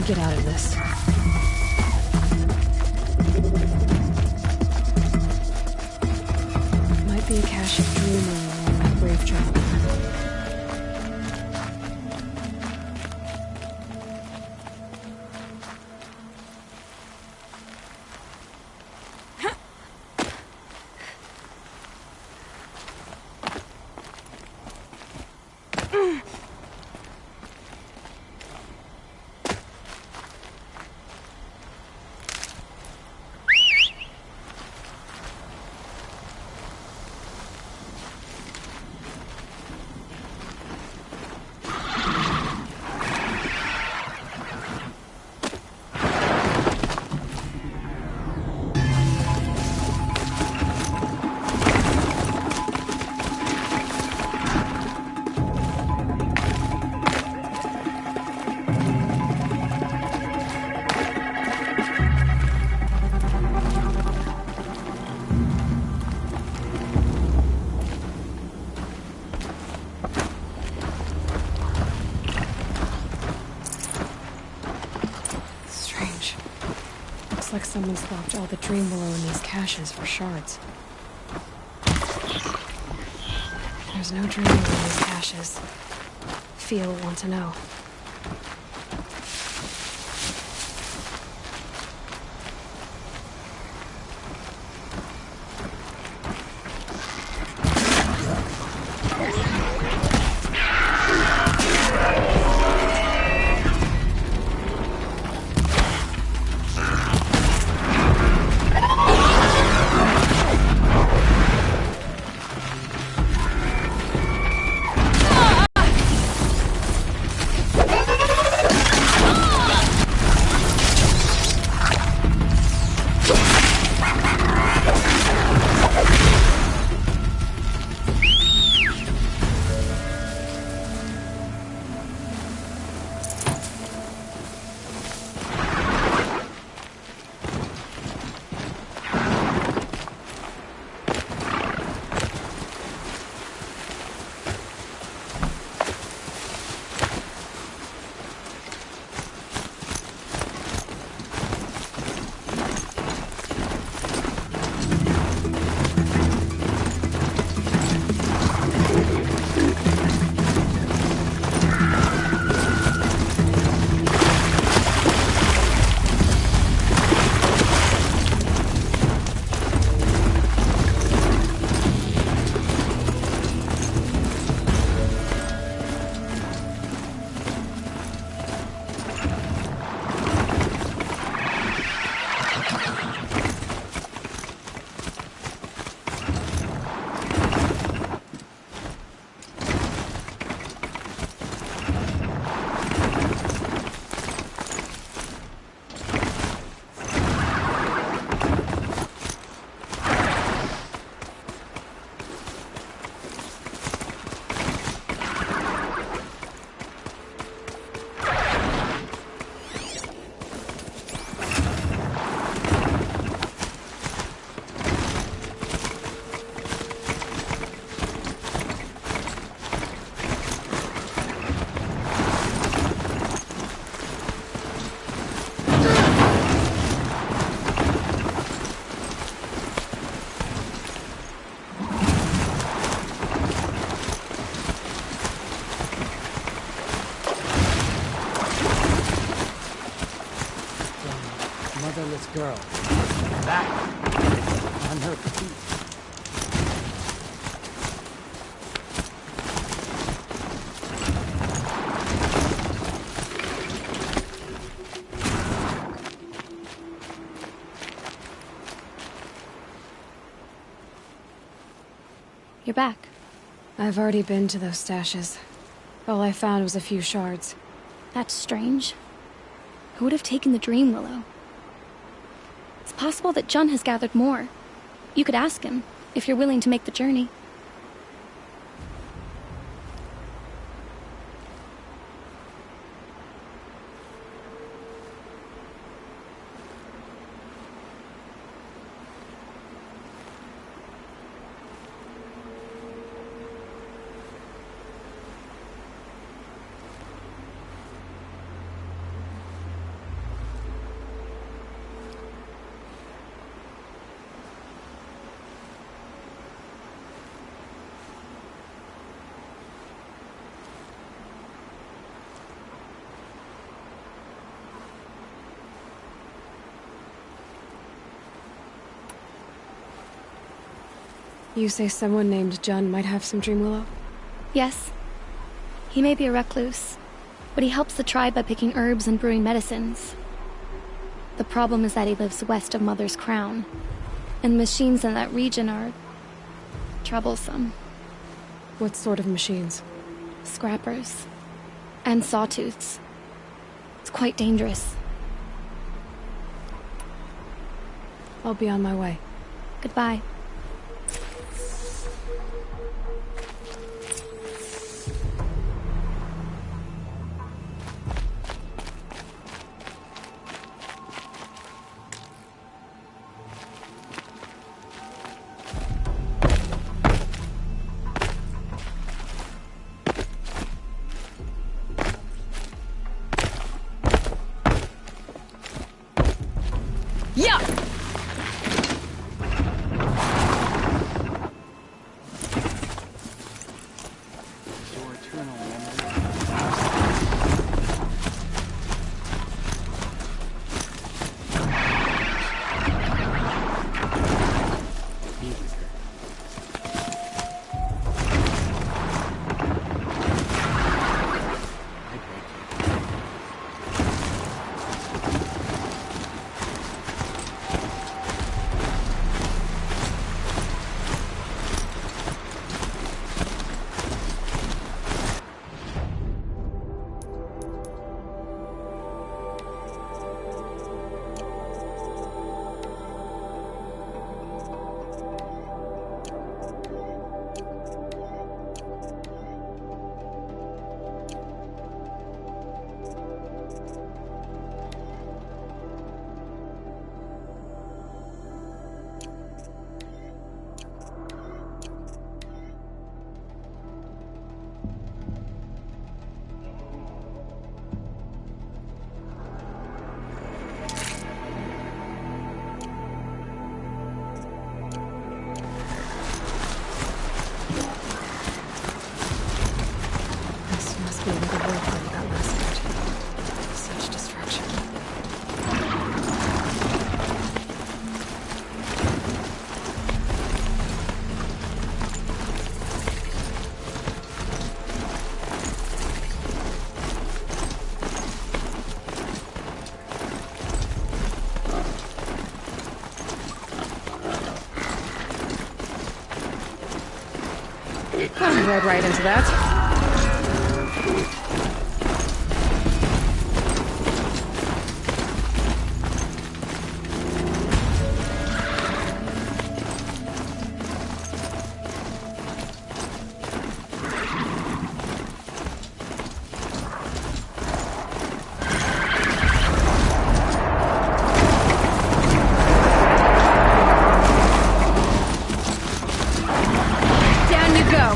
Get out of this. Might be a cache of dreaming along that brave trail. Like someone swapped all the dream willow in these caches for shards. There's no dream willow in these caches. Feel want to know.
motherless girl.
Back.
On her feet.
You're back.
I've already been to those stashes. All I found was a few shards.
That's strange. Who would have taken the Dream Willow? It's possible that Jun has gathered more. You could ask him, if you're willing to make the journey.
You say someone named Jun might have some Dream Willow?
Yes. He may be a recluse, but he helps the tribe by picking herbs and brewing medicines. The problem is that he lives west of Mother's Crown, and machines in that region are troublesome.
What sort of machines?
Scrappers. And sawtooths. It's quite dangerous.
I'll be on my way.
Goodbye.
Rode right into that.
Down you go.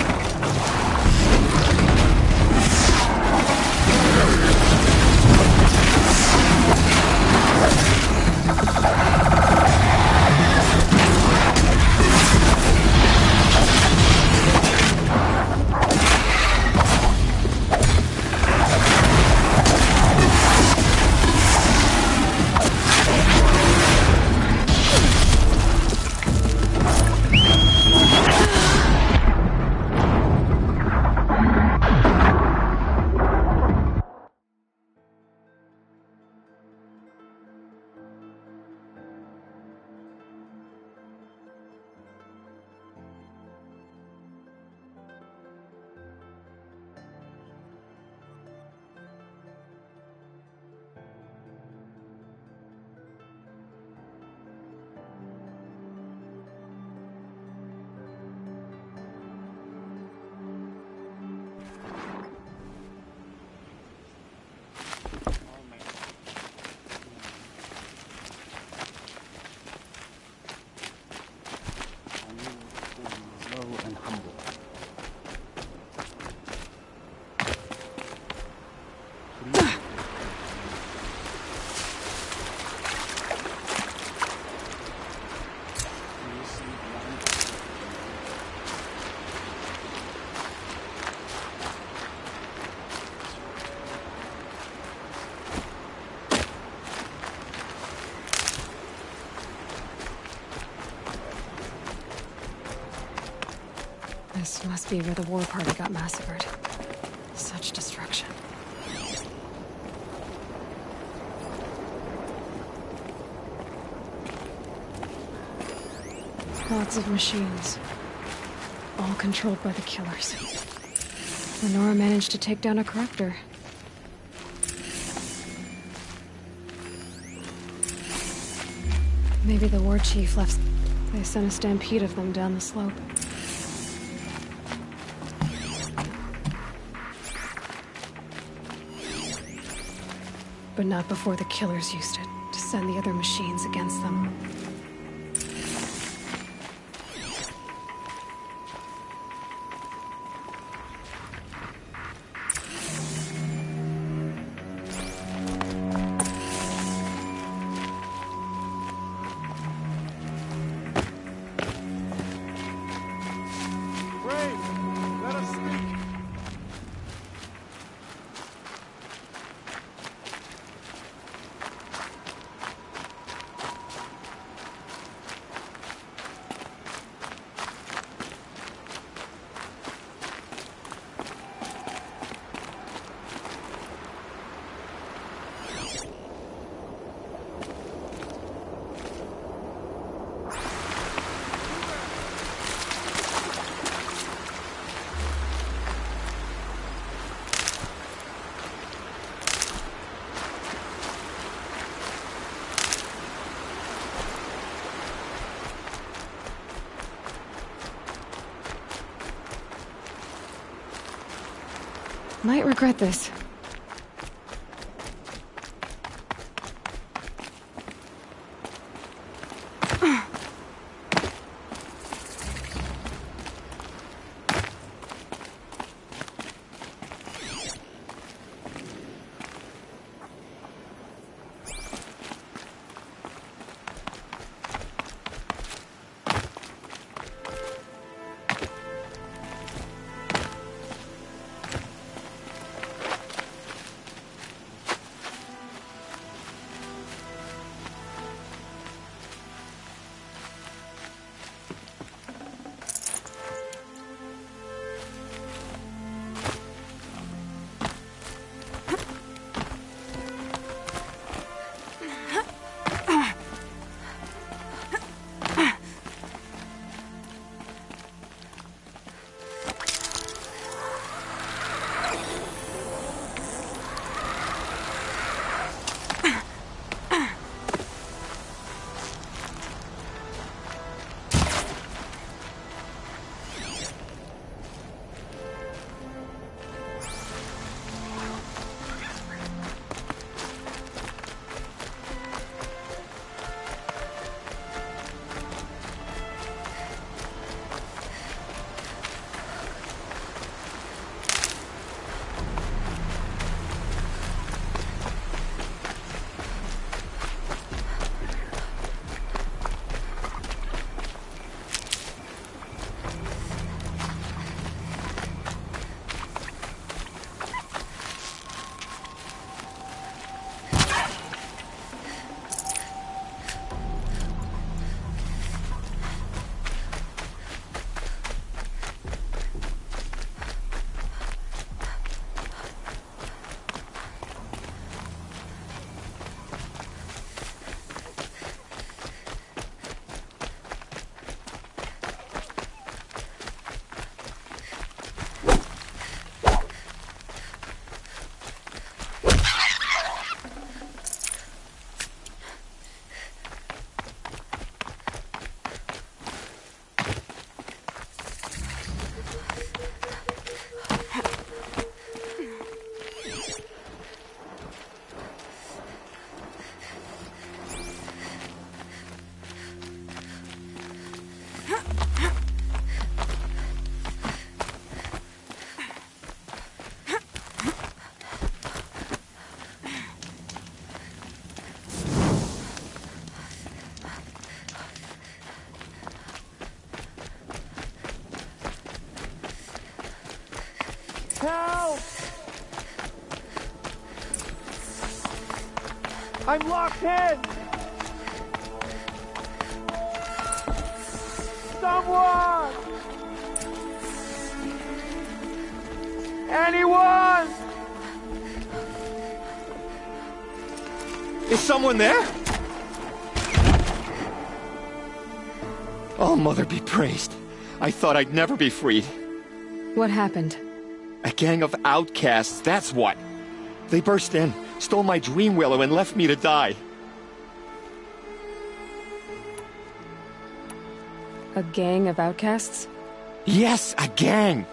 Must be where the war party got massacred. Such destruction. Lots of machines. All controlled by the killers. Lenora managed to take down a corruptor. Maybe the war chief left. They sent a stampede of them down the slope. But not before the killers used it to send the other machines against them. Might regret this.
Help! I'm locked in! Someone!
Anyone? Is someone there? Oh, Mother be praised. I thought I'd never be freed.
What happened?
A gang of outcasts, that's what. They burst in, stole my dream willow, and left me to die.
A gang of outcasts?
Yes, a gang.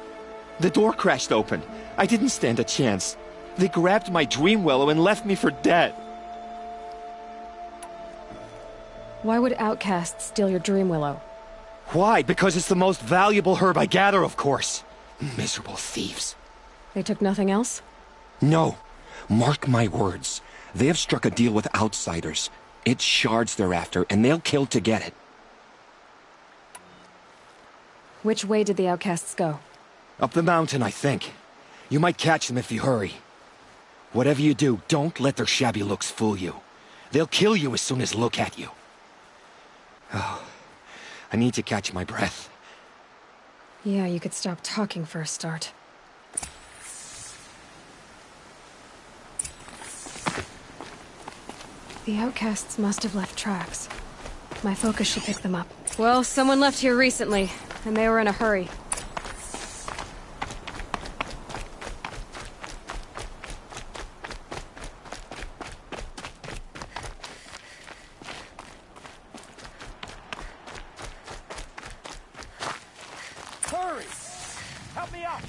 The door crashed open. I didn't stand a chance. They grabbed my dream willow and left me for dead.
Why would outcasts steal your dream willow?
Why? Because it's the most valuable herb I gather, of course. Miserable thieves.
They took nothing else?
No. Mark my words. They have struck a deal with outsiders. It's shards they're after, and they'll kill to get it.
Which way did the outcasts go?
Up the mountain, I think. You might catch them if you hurry. Whatever you do, don't let their shabby looks fool you. They'll kill you as soon as look at you. Oh, I need to catch my breath.
Yeah, you could stop talking for a start. The outcasts must have left tracks. My focus should pick them up. Well, someone left here recently, and they were in a hurry.
Hurry! Help me out!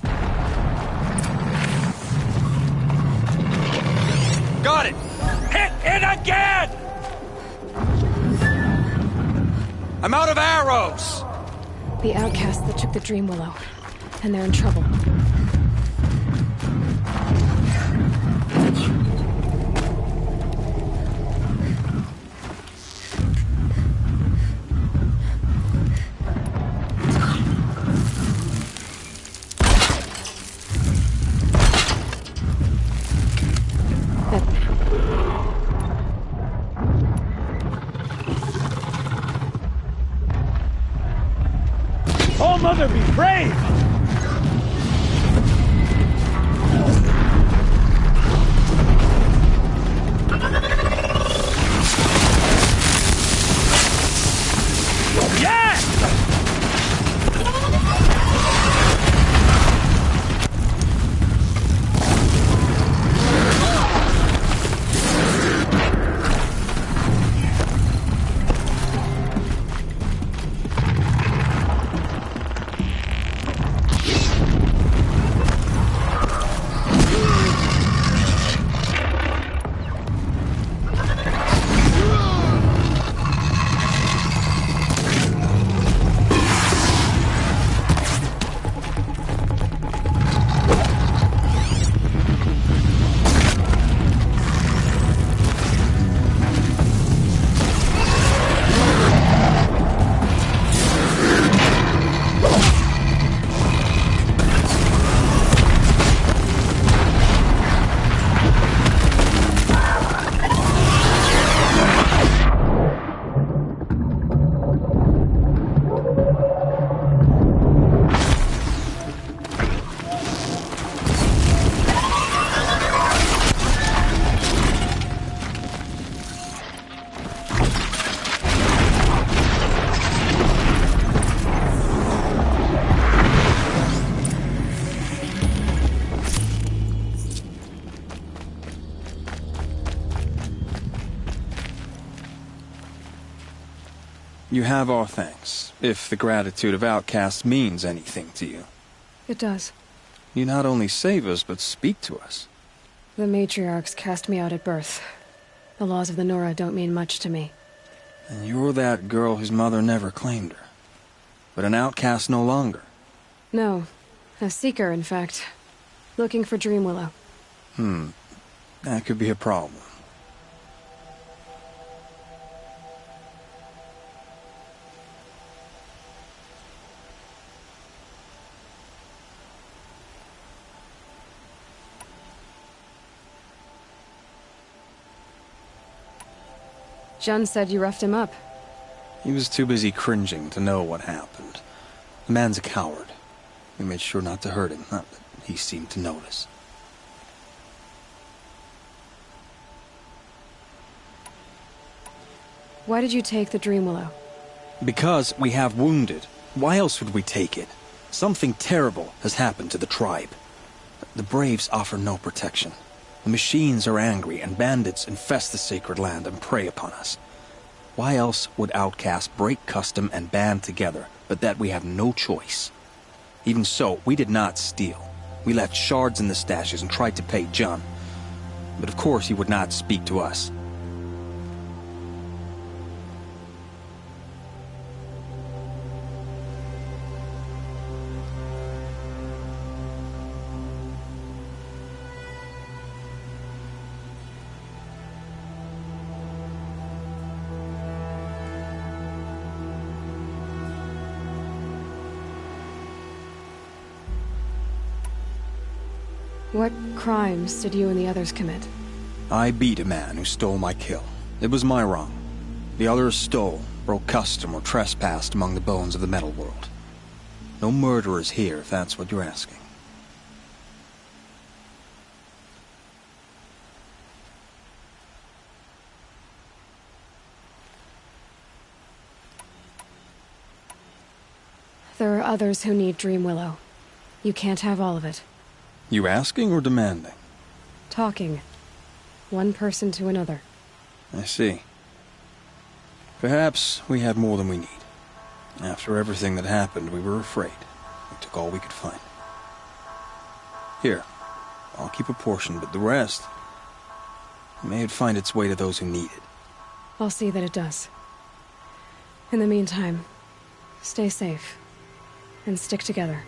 Got it! Hit it again! I'm out of arrows!
The outcasts that took the dream willow, and they're in trouble.
Oh, Mother be praised!
You have our thanks, if the gratitude of outcasts means anything to you.
It does.
You not only save us, but speak to us.
The matriarchs cast me out at birth. The laws of the Nora don't mean much to me.
And you're that girl whose mother never claimed her. But an outcast no longer.
No. A seeker, in fact. Looking for Dream Willow.
That could be a problem.
Jun said you roughed him up.
He was too busy cringing to know what happened. The man's a coward. We made sure not to hurt him. he seemed to notice.
Why did you take the Dream Willow?
Because we have wounded. Why else would we take it? Something terrible has happened to the tribe. The Braves offer no protection. The machines are angry, and bandits infest the sacred land and prey upon us. Why else would outcasts break custom and band together, but that we have no choice? Even so, we did not steal. We left shards in the stashes and tried to pay John. But of course he would not speak to us.
What crimes did you and the others commit?
I beat a man who stole my kill. It was my wrong. The others stole, broke custom, or trespassed among the bones of the metal world. No murderers here, if that's what you're asking.
There are others who need Dream Willow. You can't have all of it.
You asking or demanding?
Talking. One person to another.
I see. Perhaps we had more than we need. After everything that happened, we were afraid. We took all we could find. Here, I'll keep a portion, but the rest... may it find its way to those who need it.
I'll see that it does. In the meantime, stay safe. And stick together.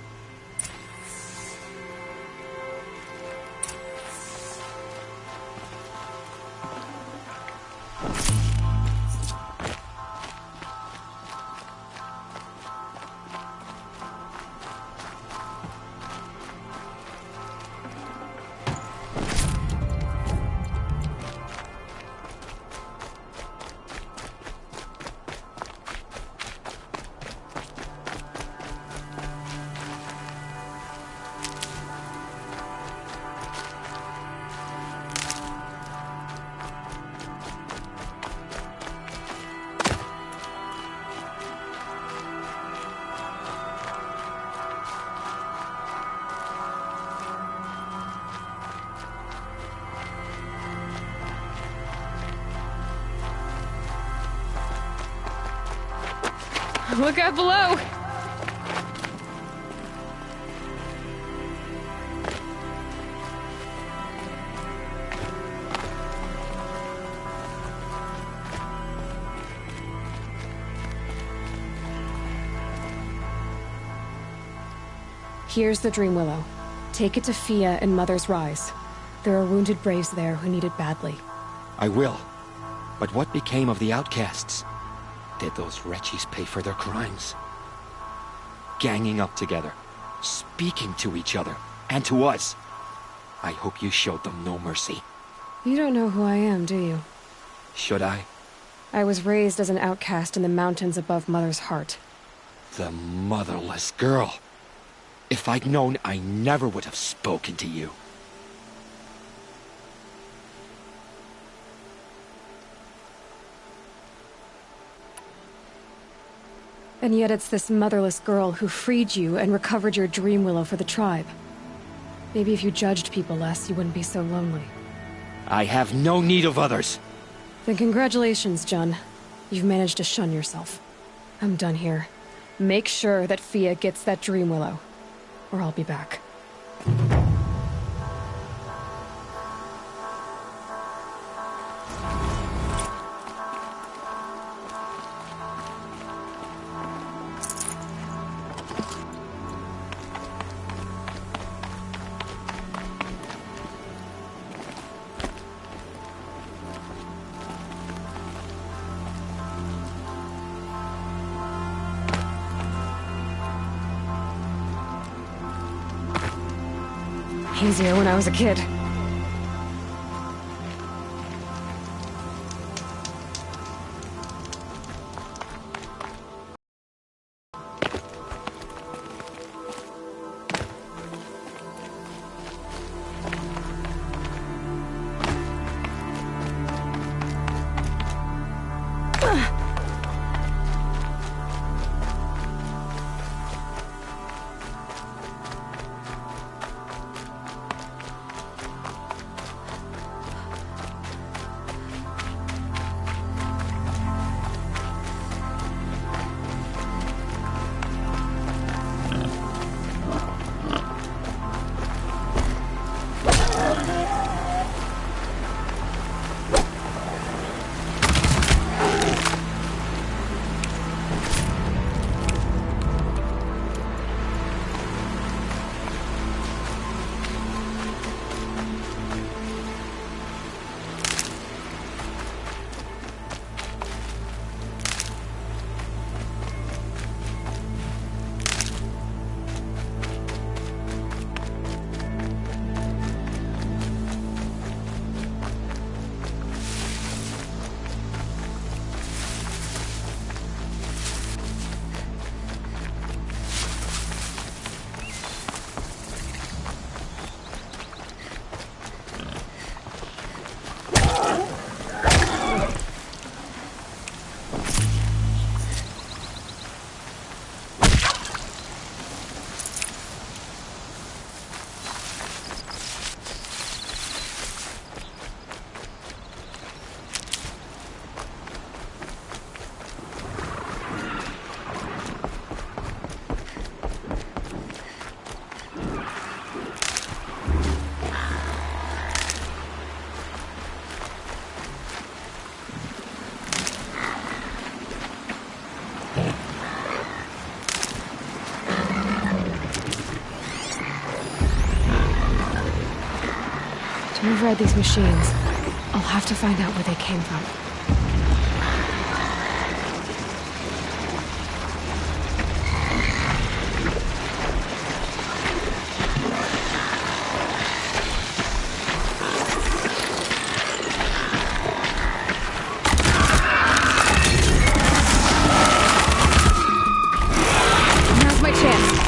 Look out below! Here's the Dream Willow. Take it to Fia and Mother's Rise. There are wounded Braves there who need it badly.
I will. But what became of the outcasts? Did those wretches pay for their crimes? Ganging up together, speaking to each other, and to us. I hope you showed them no mercy.
You don't know who I am, do you?
Should I?
I was raised as an outcast in the mountains above Mother's heart.
The motherless girl. If I'd known, I never would have spoken to you.
And yet it's this motherless girl who freed you and recovered your Dream Willow for the tribe. Maybe if you judged people less, you wouldn't be so lonely.
I have no need of others.
Then congratulations, John. You've managed to shun yourself. I'm done here. Make sure that Fia gets that Dream Willow, or I'll be back. Easier when I was a kid. To override these machines, I'll have to find out where they came from. Now's my chance.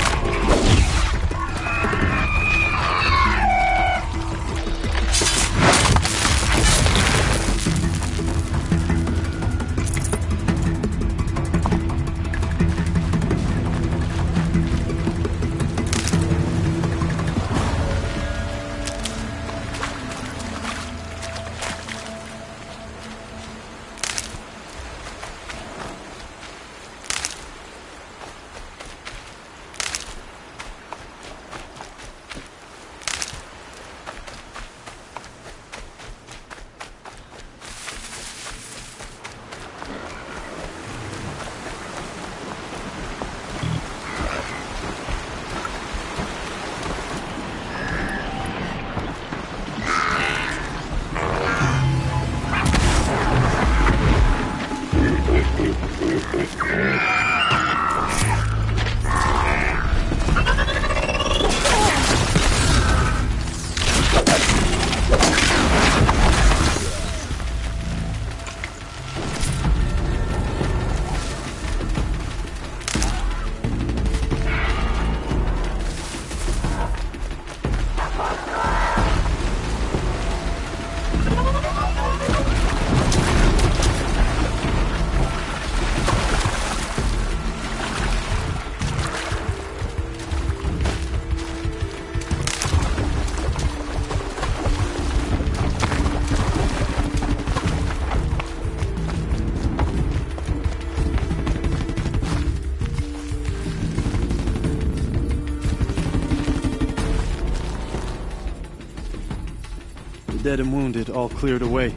Dead and wounded, all cleared away.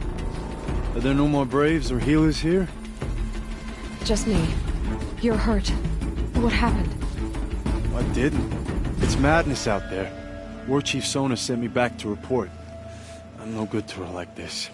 Are there no more Braves or healers here?
Just me. You're hurt. What happened?
I didn't. It's madness out there. War Chief Sona sent me back to report. I'm no good to her like this.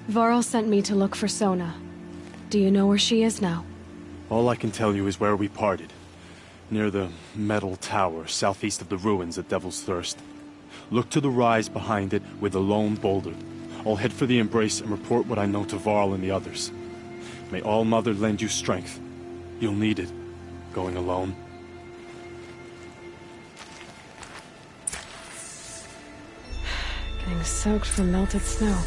Varl sent me to look for Sona. Do you know where she is now?
All I can tell you is where we parted. Near the metal tower, southeast of the ruins at Devil's Thirst. Look to the rise behind it with a lone boulder. I'll head for the Embrace and report what I know to Varl and the others. May All-Mother lend you strength. You'll need it, going alone.
Getting soaked from melted snow.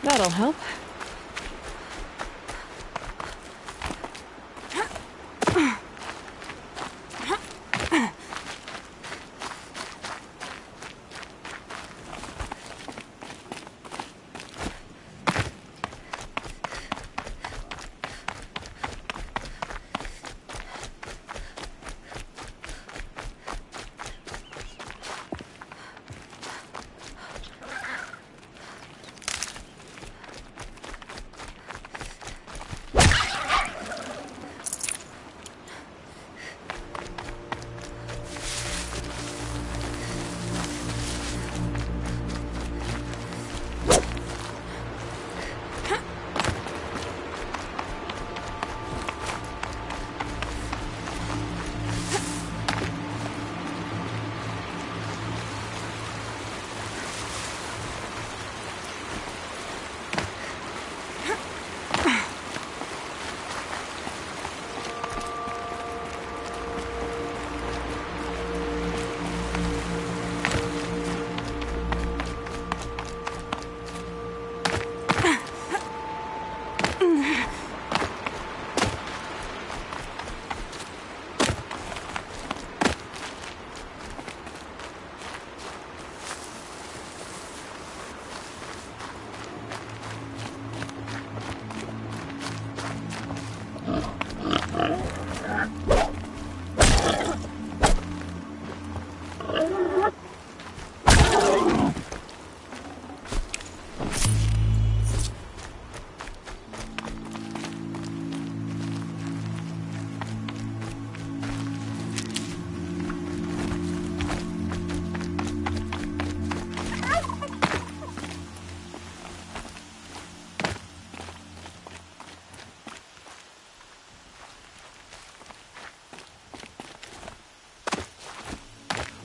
That'll help.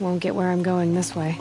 Won't get where I'm going this way.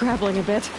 grappling a bit.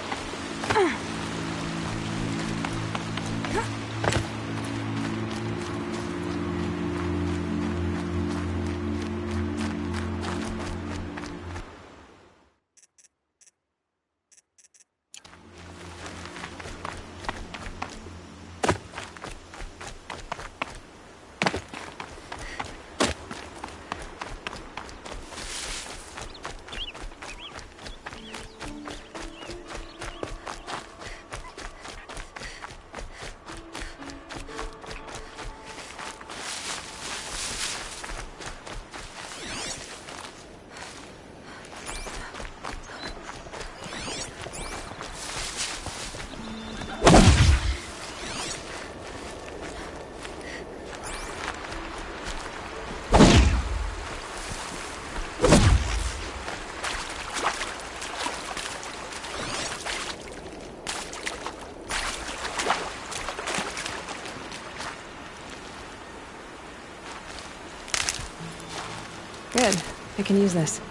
Good. I can use this.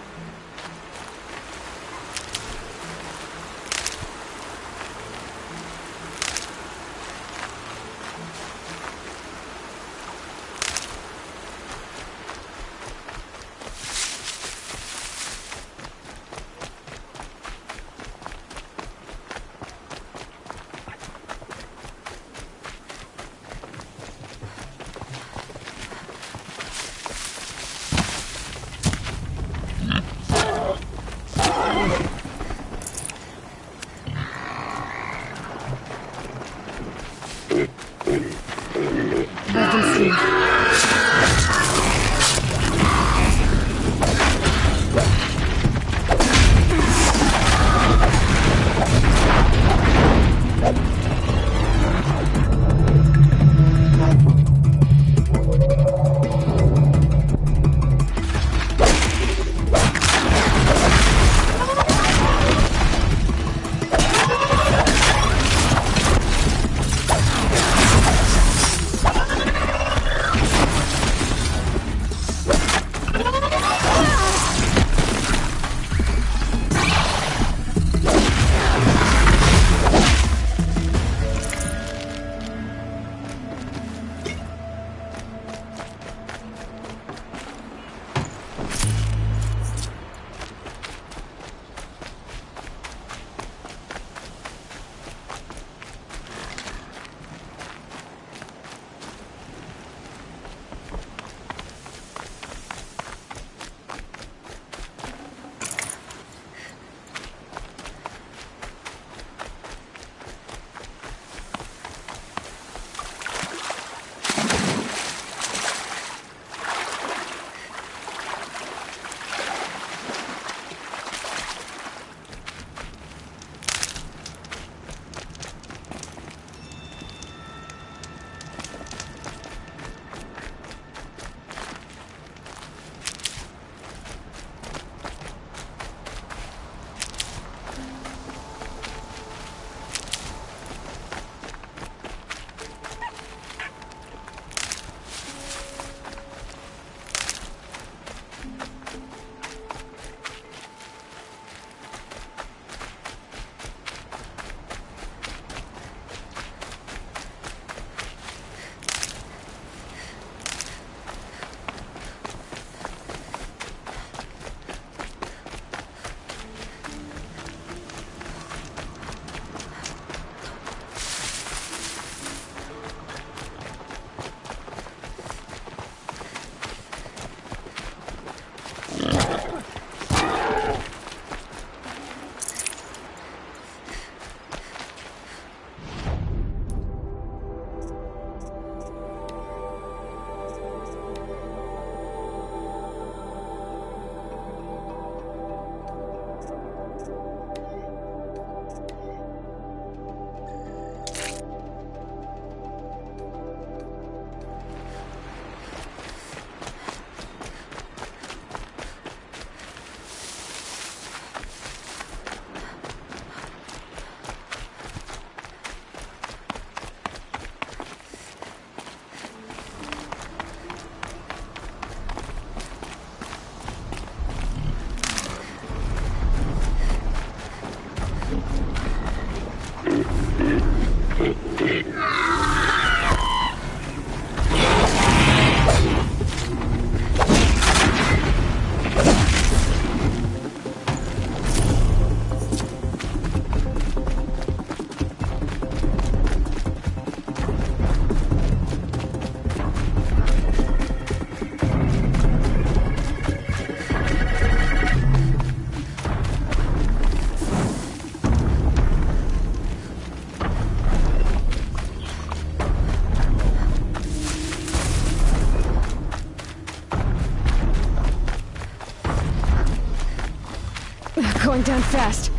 going down fast.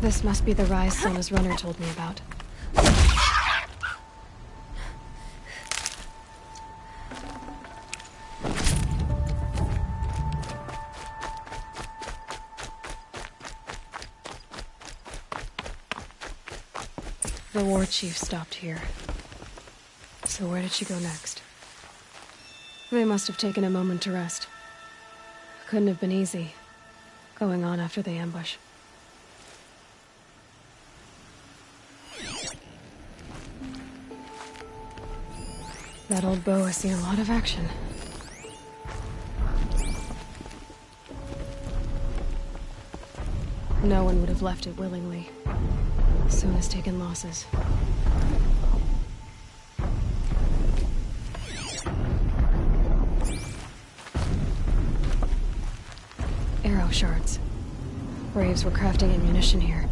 This must be the rise Sona's runner told me about. The war chief stopped here. So where did she go next? They must have taken a moment to rest. Couldn't have been easy, going on after the ambush. That old bow has seen a lot of action. No one would have left it willingly. Sona's taken losses. Arrow shards. Braves were crafting ammunition here.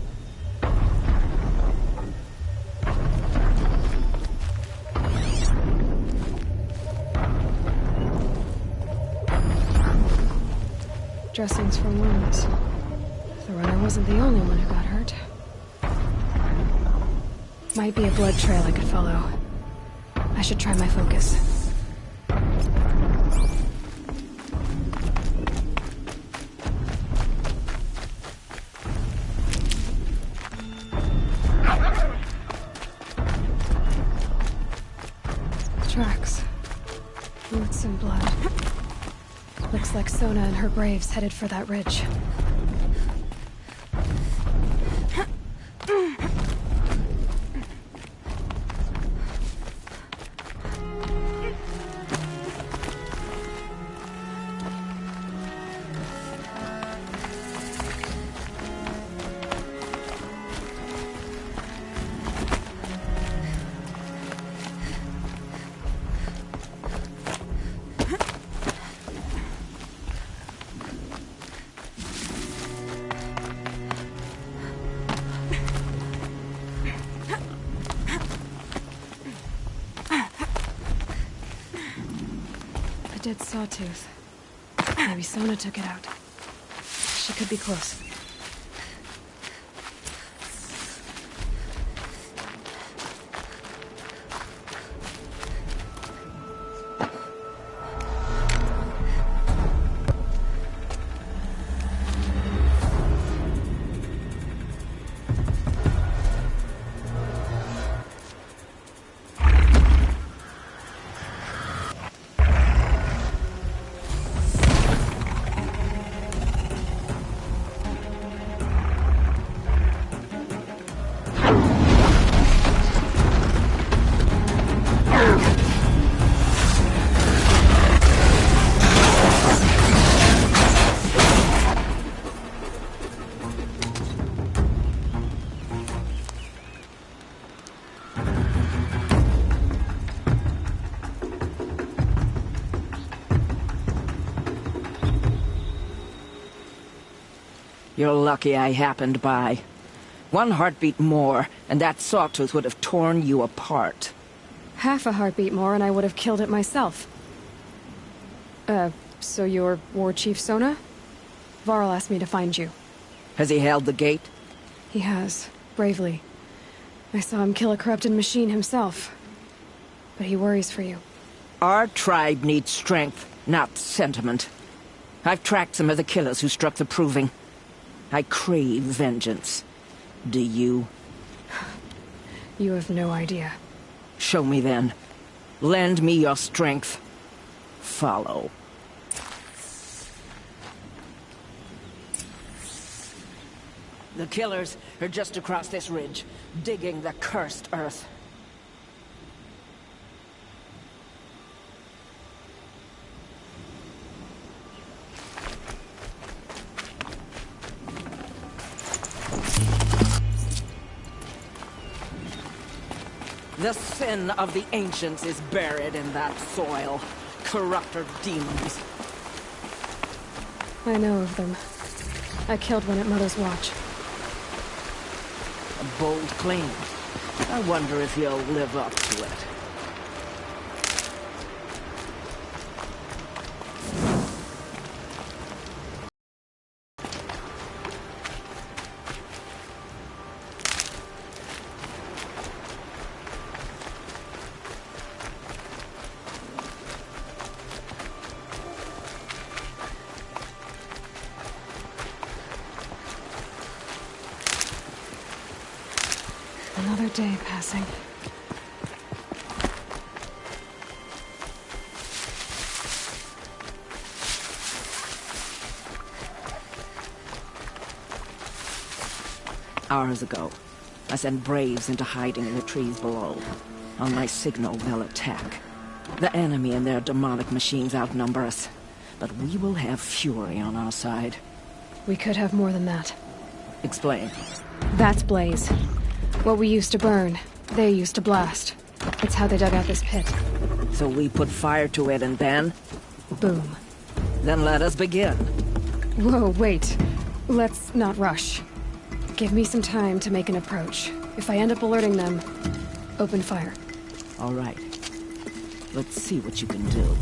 Dressings for wounds. The runner wasn't the only one who got hurt. Might be a blood trail I could follow. I should try my focus. Tracks. Boots and blood. Looks like Sona and her braves headed for that ridge. Dead sawtooth. Maybe Sona took it out. She could be close.
You're lucky I happened by. One heartbeat more, and that sawtooth would have torn you apart.
Half a heartbeat more and I would have killed it myself. So you're War Chief Sona? Varl asked me to find you.
Has he held the gate?
He has, bravely. I saw him kill a corrupted machine himself. But he worries for you.
Our tribe needs strength, not sentiment. I've tracked some of the killers who struck the Proving. I crave vengeance. Do you?
You have no idea.
Show me then. Lend me your strength. Follow. The killers are just across this ridge, digging the cursed earth. The sin of the ancients is buried in that soil. Corrupter demons.
I know of them. I killed one at Mother's Watch.
A bold claim. I wonder if you'll live up to it.
Another day passing.
Hours ago, I sent Braves into hiding in the trees below. On my signal, they'll attack. The enemy and their demonic machines outnumber us, but we will have fury on our side.
We could have more than that.
Explain.
That's Blaze. What we used to burn, they used to blast. It's how they dug out this pit.
So we put fire to it and then?
Boom.
Then let us begin.
Whoa, wait. Let's not rush. Give me some time to make an approach. If I end up alerting them, open fire.
All right. Let's see what you can do.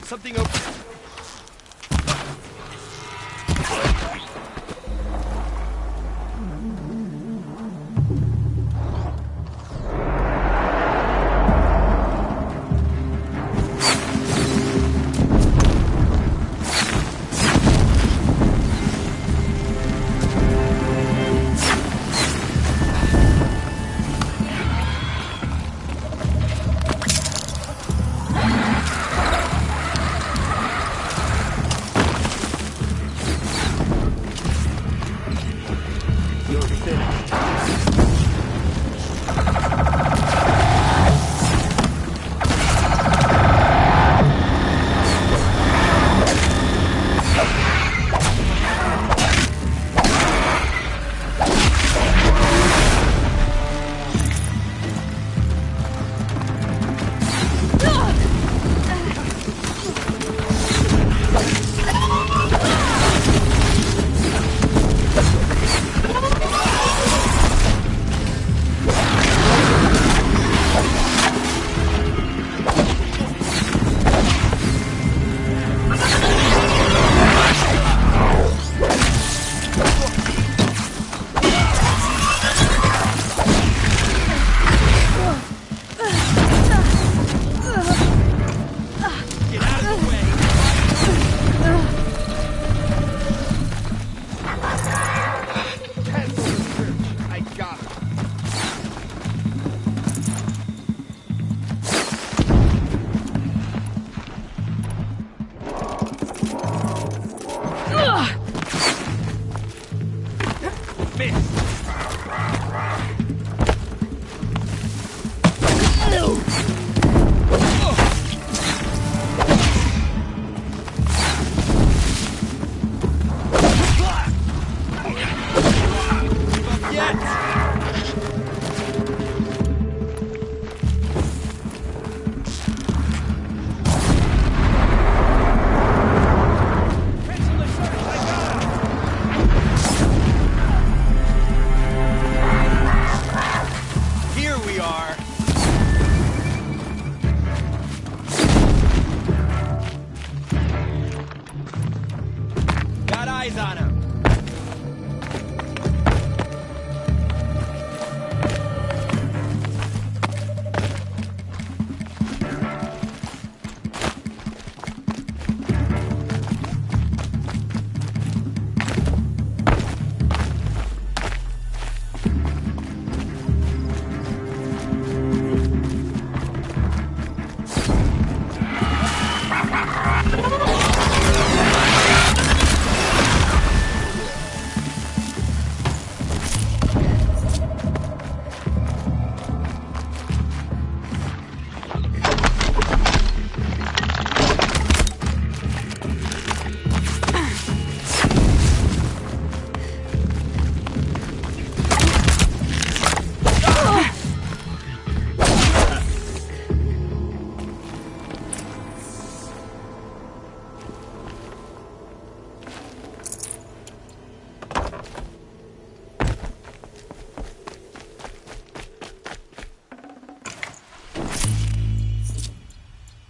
Something open. Here we are. eyes on him!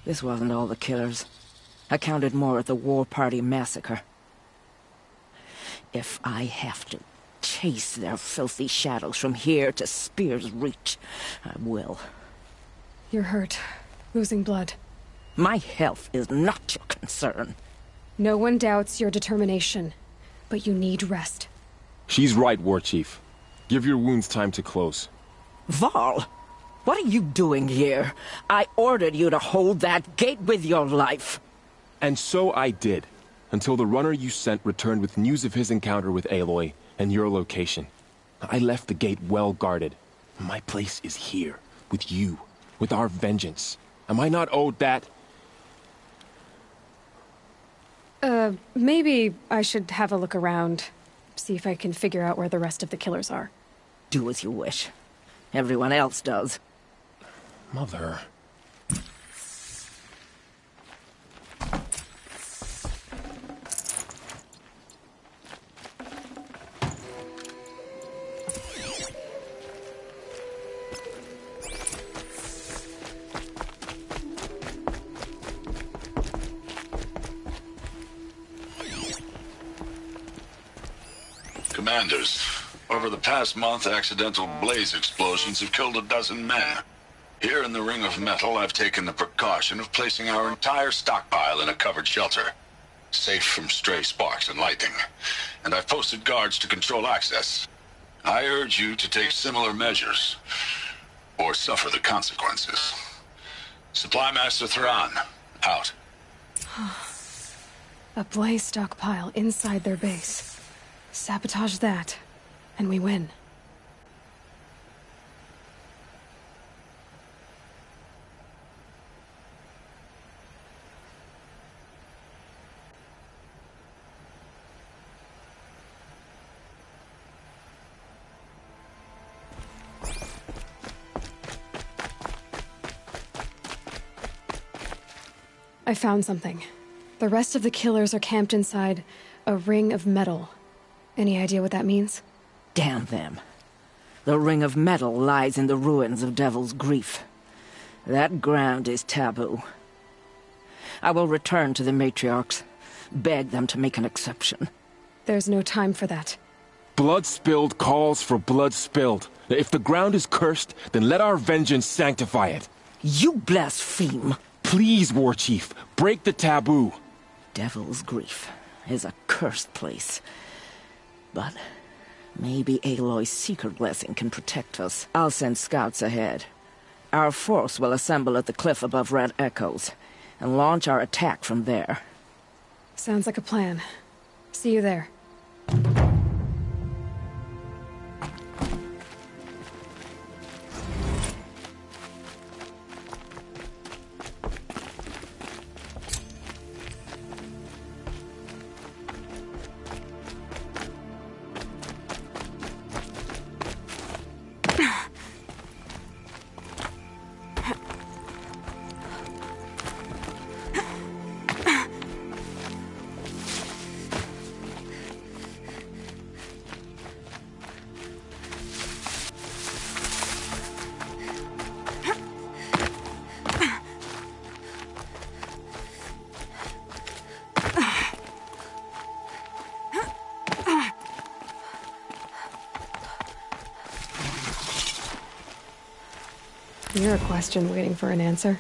This wasn't all the killers. I counted more at the War Party massacre. If I have to chase their filthy shadows from here to Spear's Reach, I will.
You're hurt. Losing blood.
My health is not your concern.
No one doubts your determination, but you need rest.
She's right, War Chief. Give your wounds time to close.
Varl, what are you doing here? I ordered you to hold that gate with your life.
And so I did, until the runner you sent returned with news of his encounter with Aloy and your location. I left the gate well guarded. My place is here, with you, with our vengeance. Am I not owed that?
Maybe I should have a look around. See if I can figure out where the rest of the killers are.
Do as you wish. Everyone else does.
Mother...
Commanders, over the past month, accidental blaze explosions have killed a dozen men. Here in the Ring of Metal, I've taken the precaution of placing our entire stockpile in a covered shelter, safe from stray sparks and lightning, and I've posted guards to control access. I urge you to take similar measures, or suffer the consequences. Supply Master Thran, out.
A blaze stockpile inside their base. Sabotage that, and we win. I found something. The rest of the killers are camped inside a ring of metal. Any idea what that means?
Damn them. The Ring of Metal lies in the ruins of Devil's Grief. That ground is taboo. I will return to the matriarchs, beg them to make an exception.
There's no time for that.
Blood spilled calls for blood spilled. If the ground is cursed, then let our vengeance sanctify it.
You blaspheme!
Please, War Chief, break the taboo.
Devil's Grief is a cursed place. But maybe Aloy's secret blessing can protect us. I'll send scouts ahead. Our force will assemble at the cliff above Red Echoes, and launch our attack from there.
Sounds like a plan. See you there. You're a question waiting for an answer.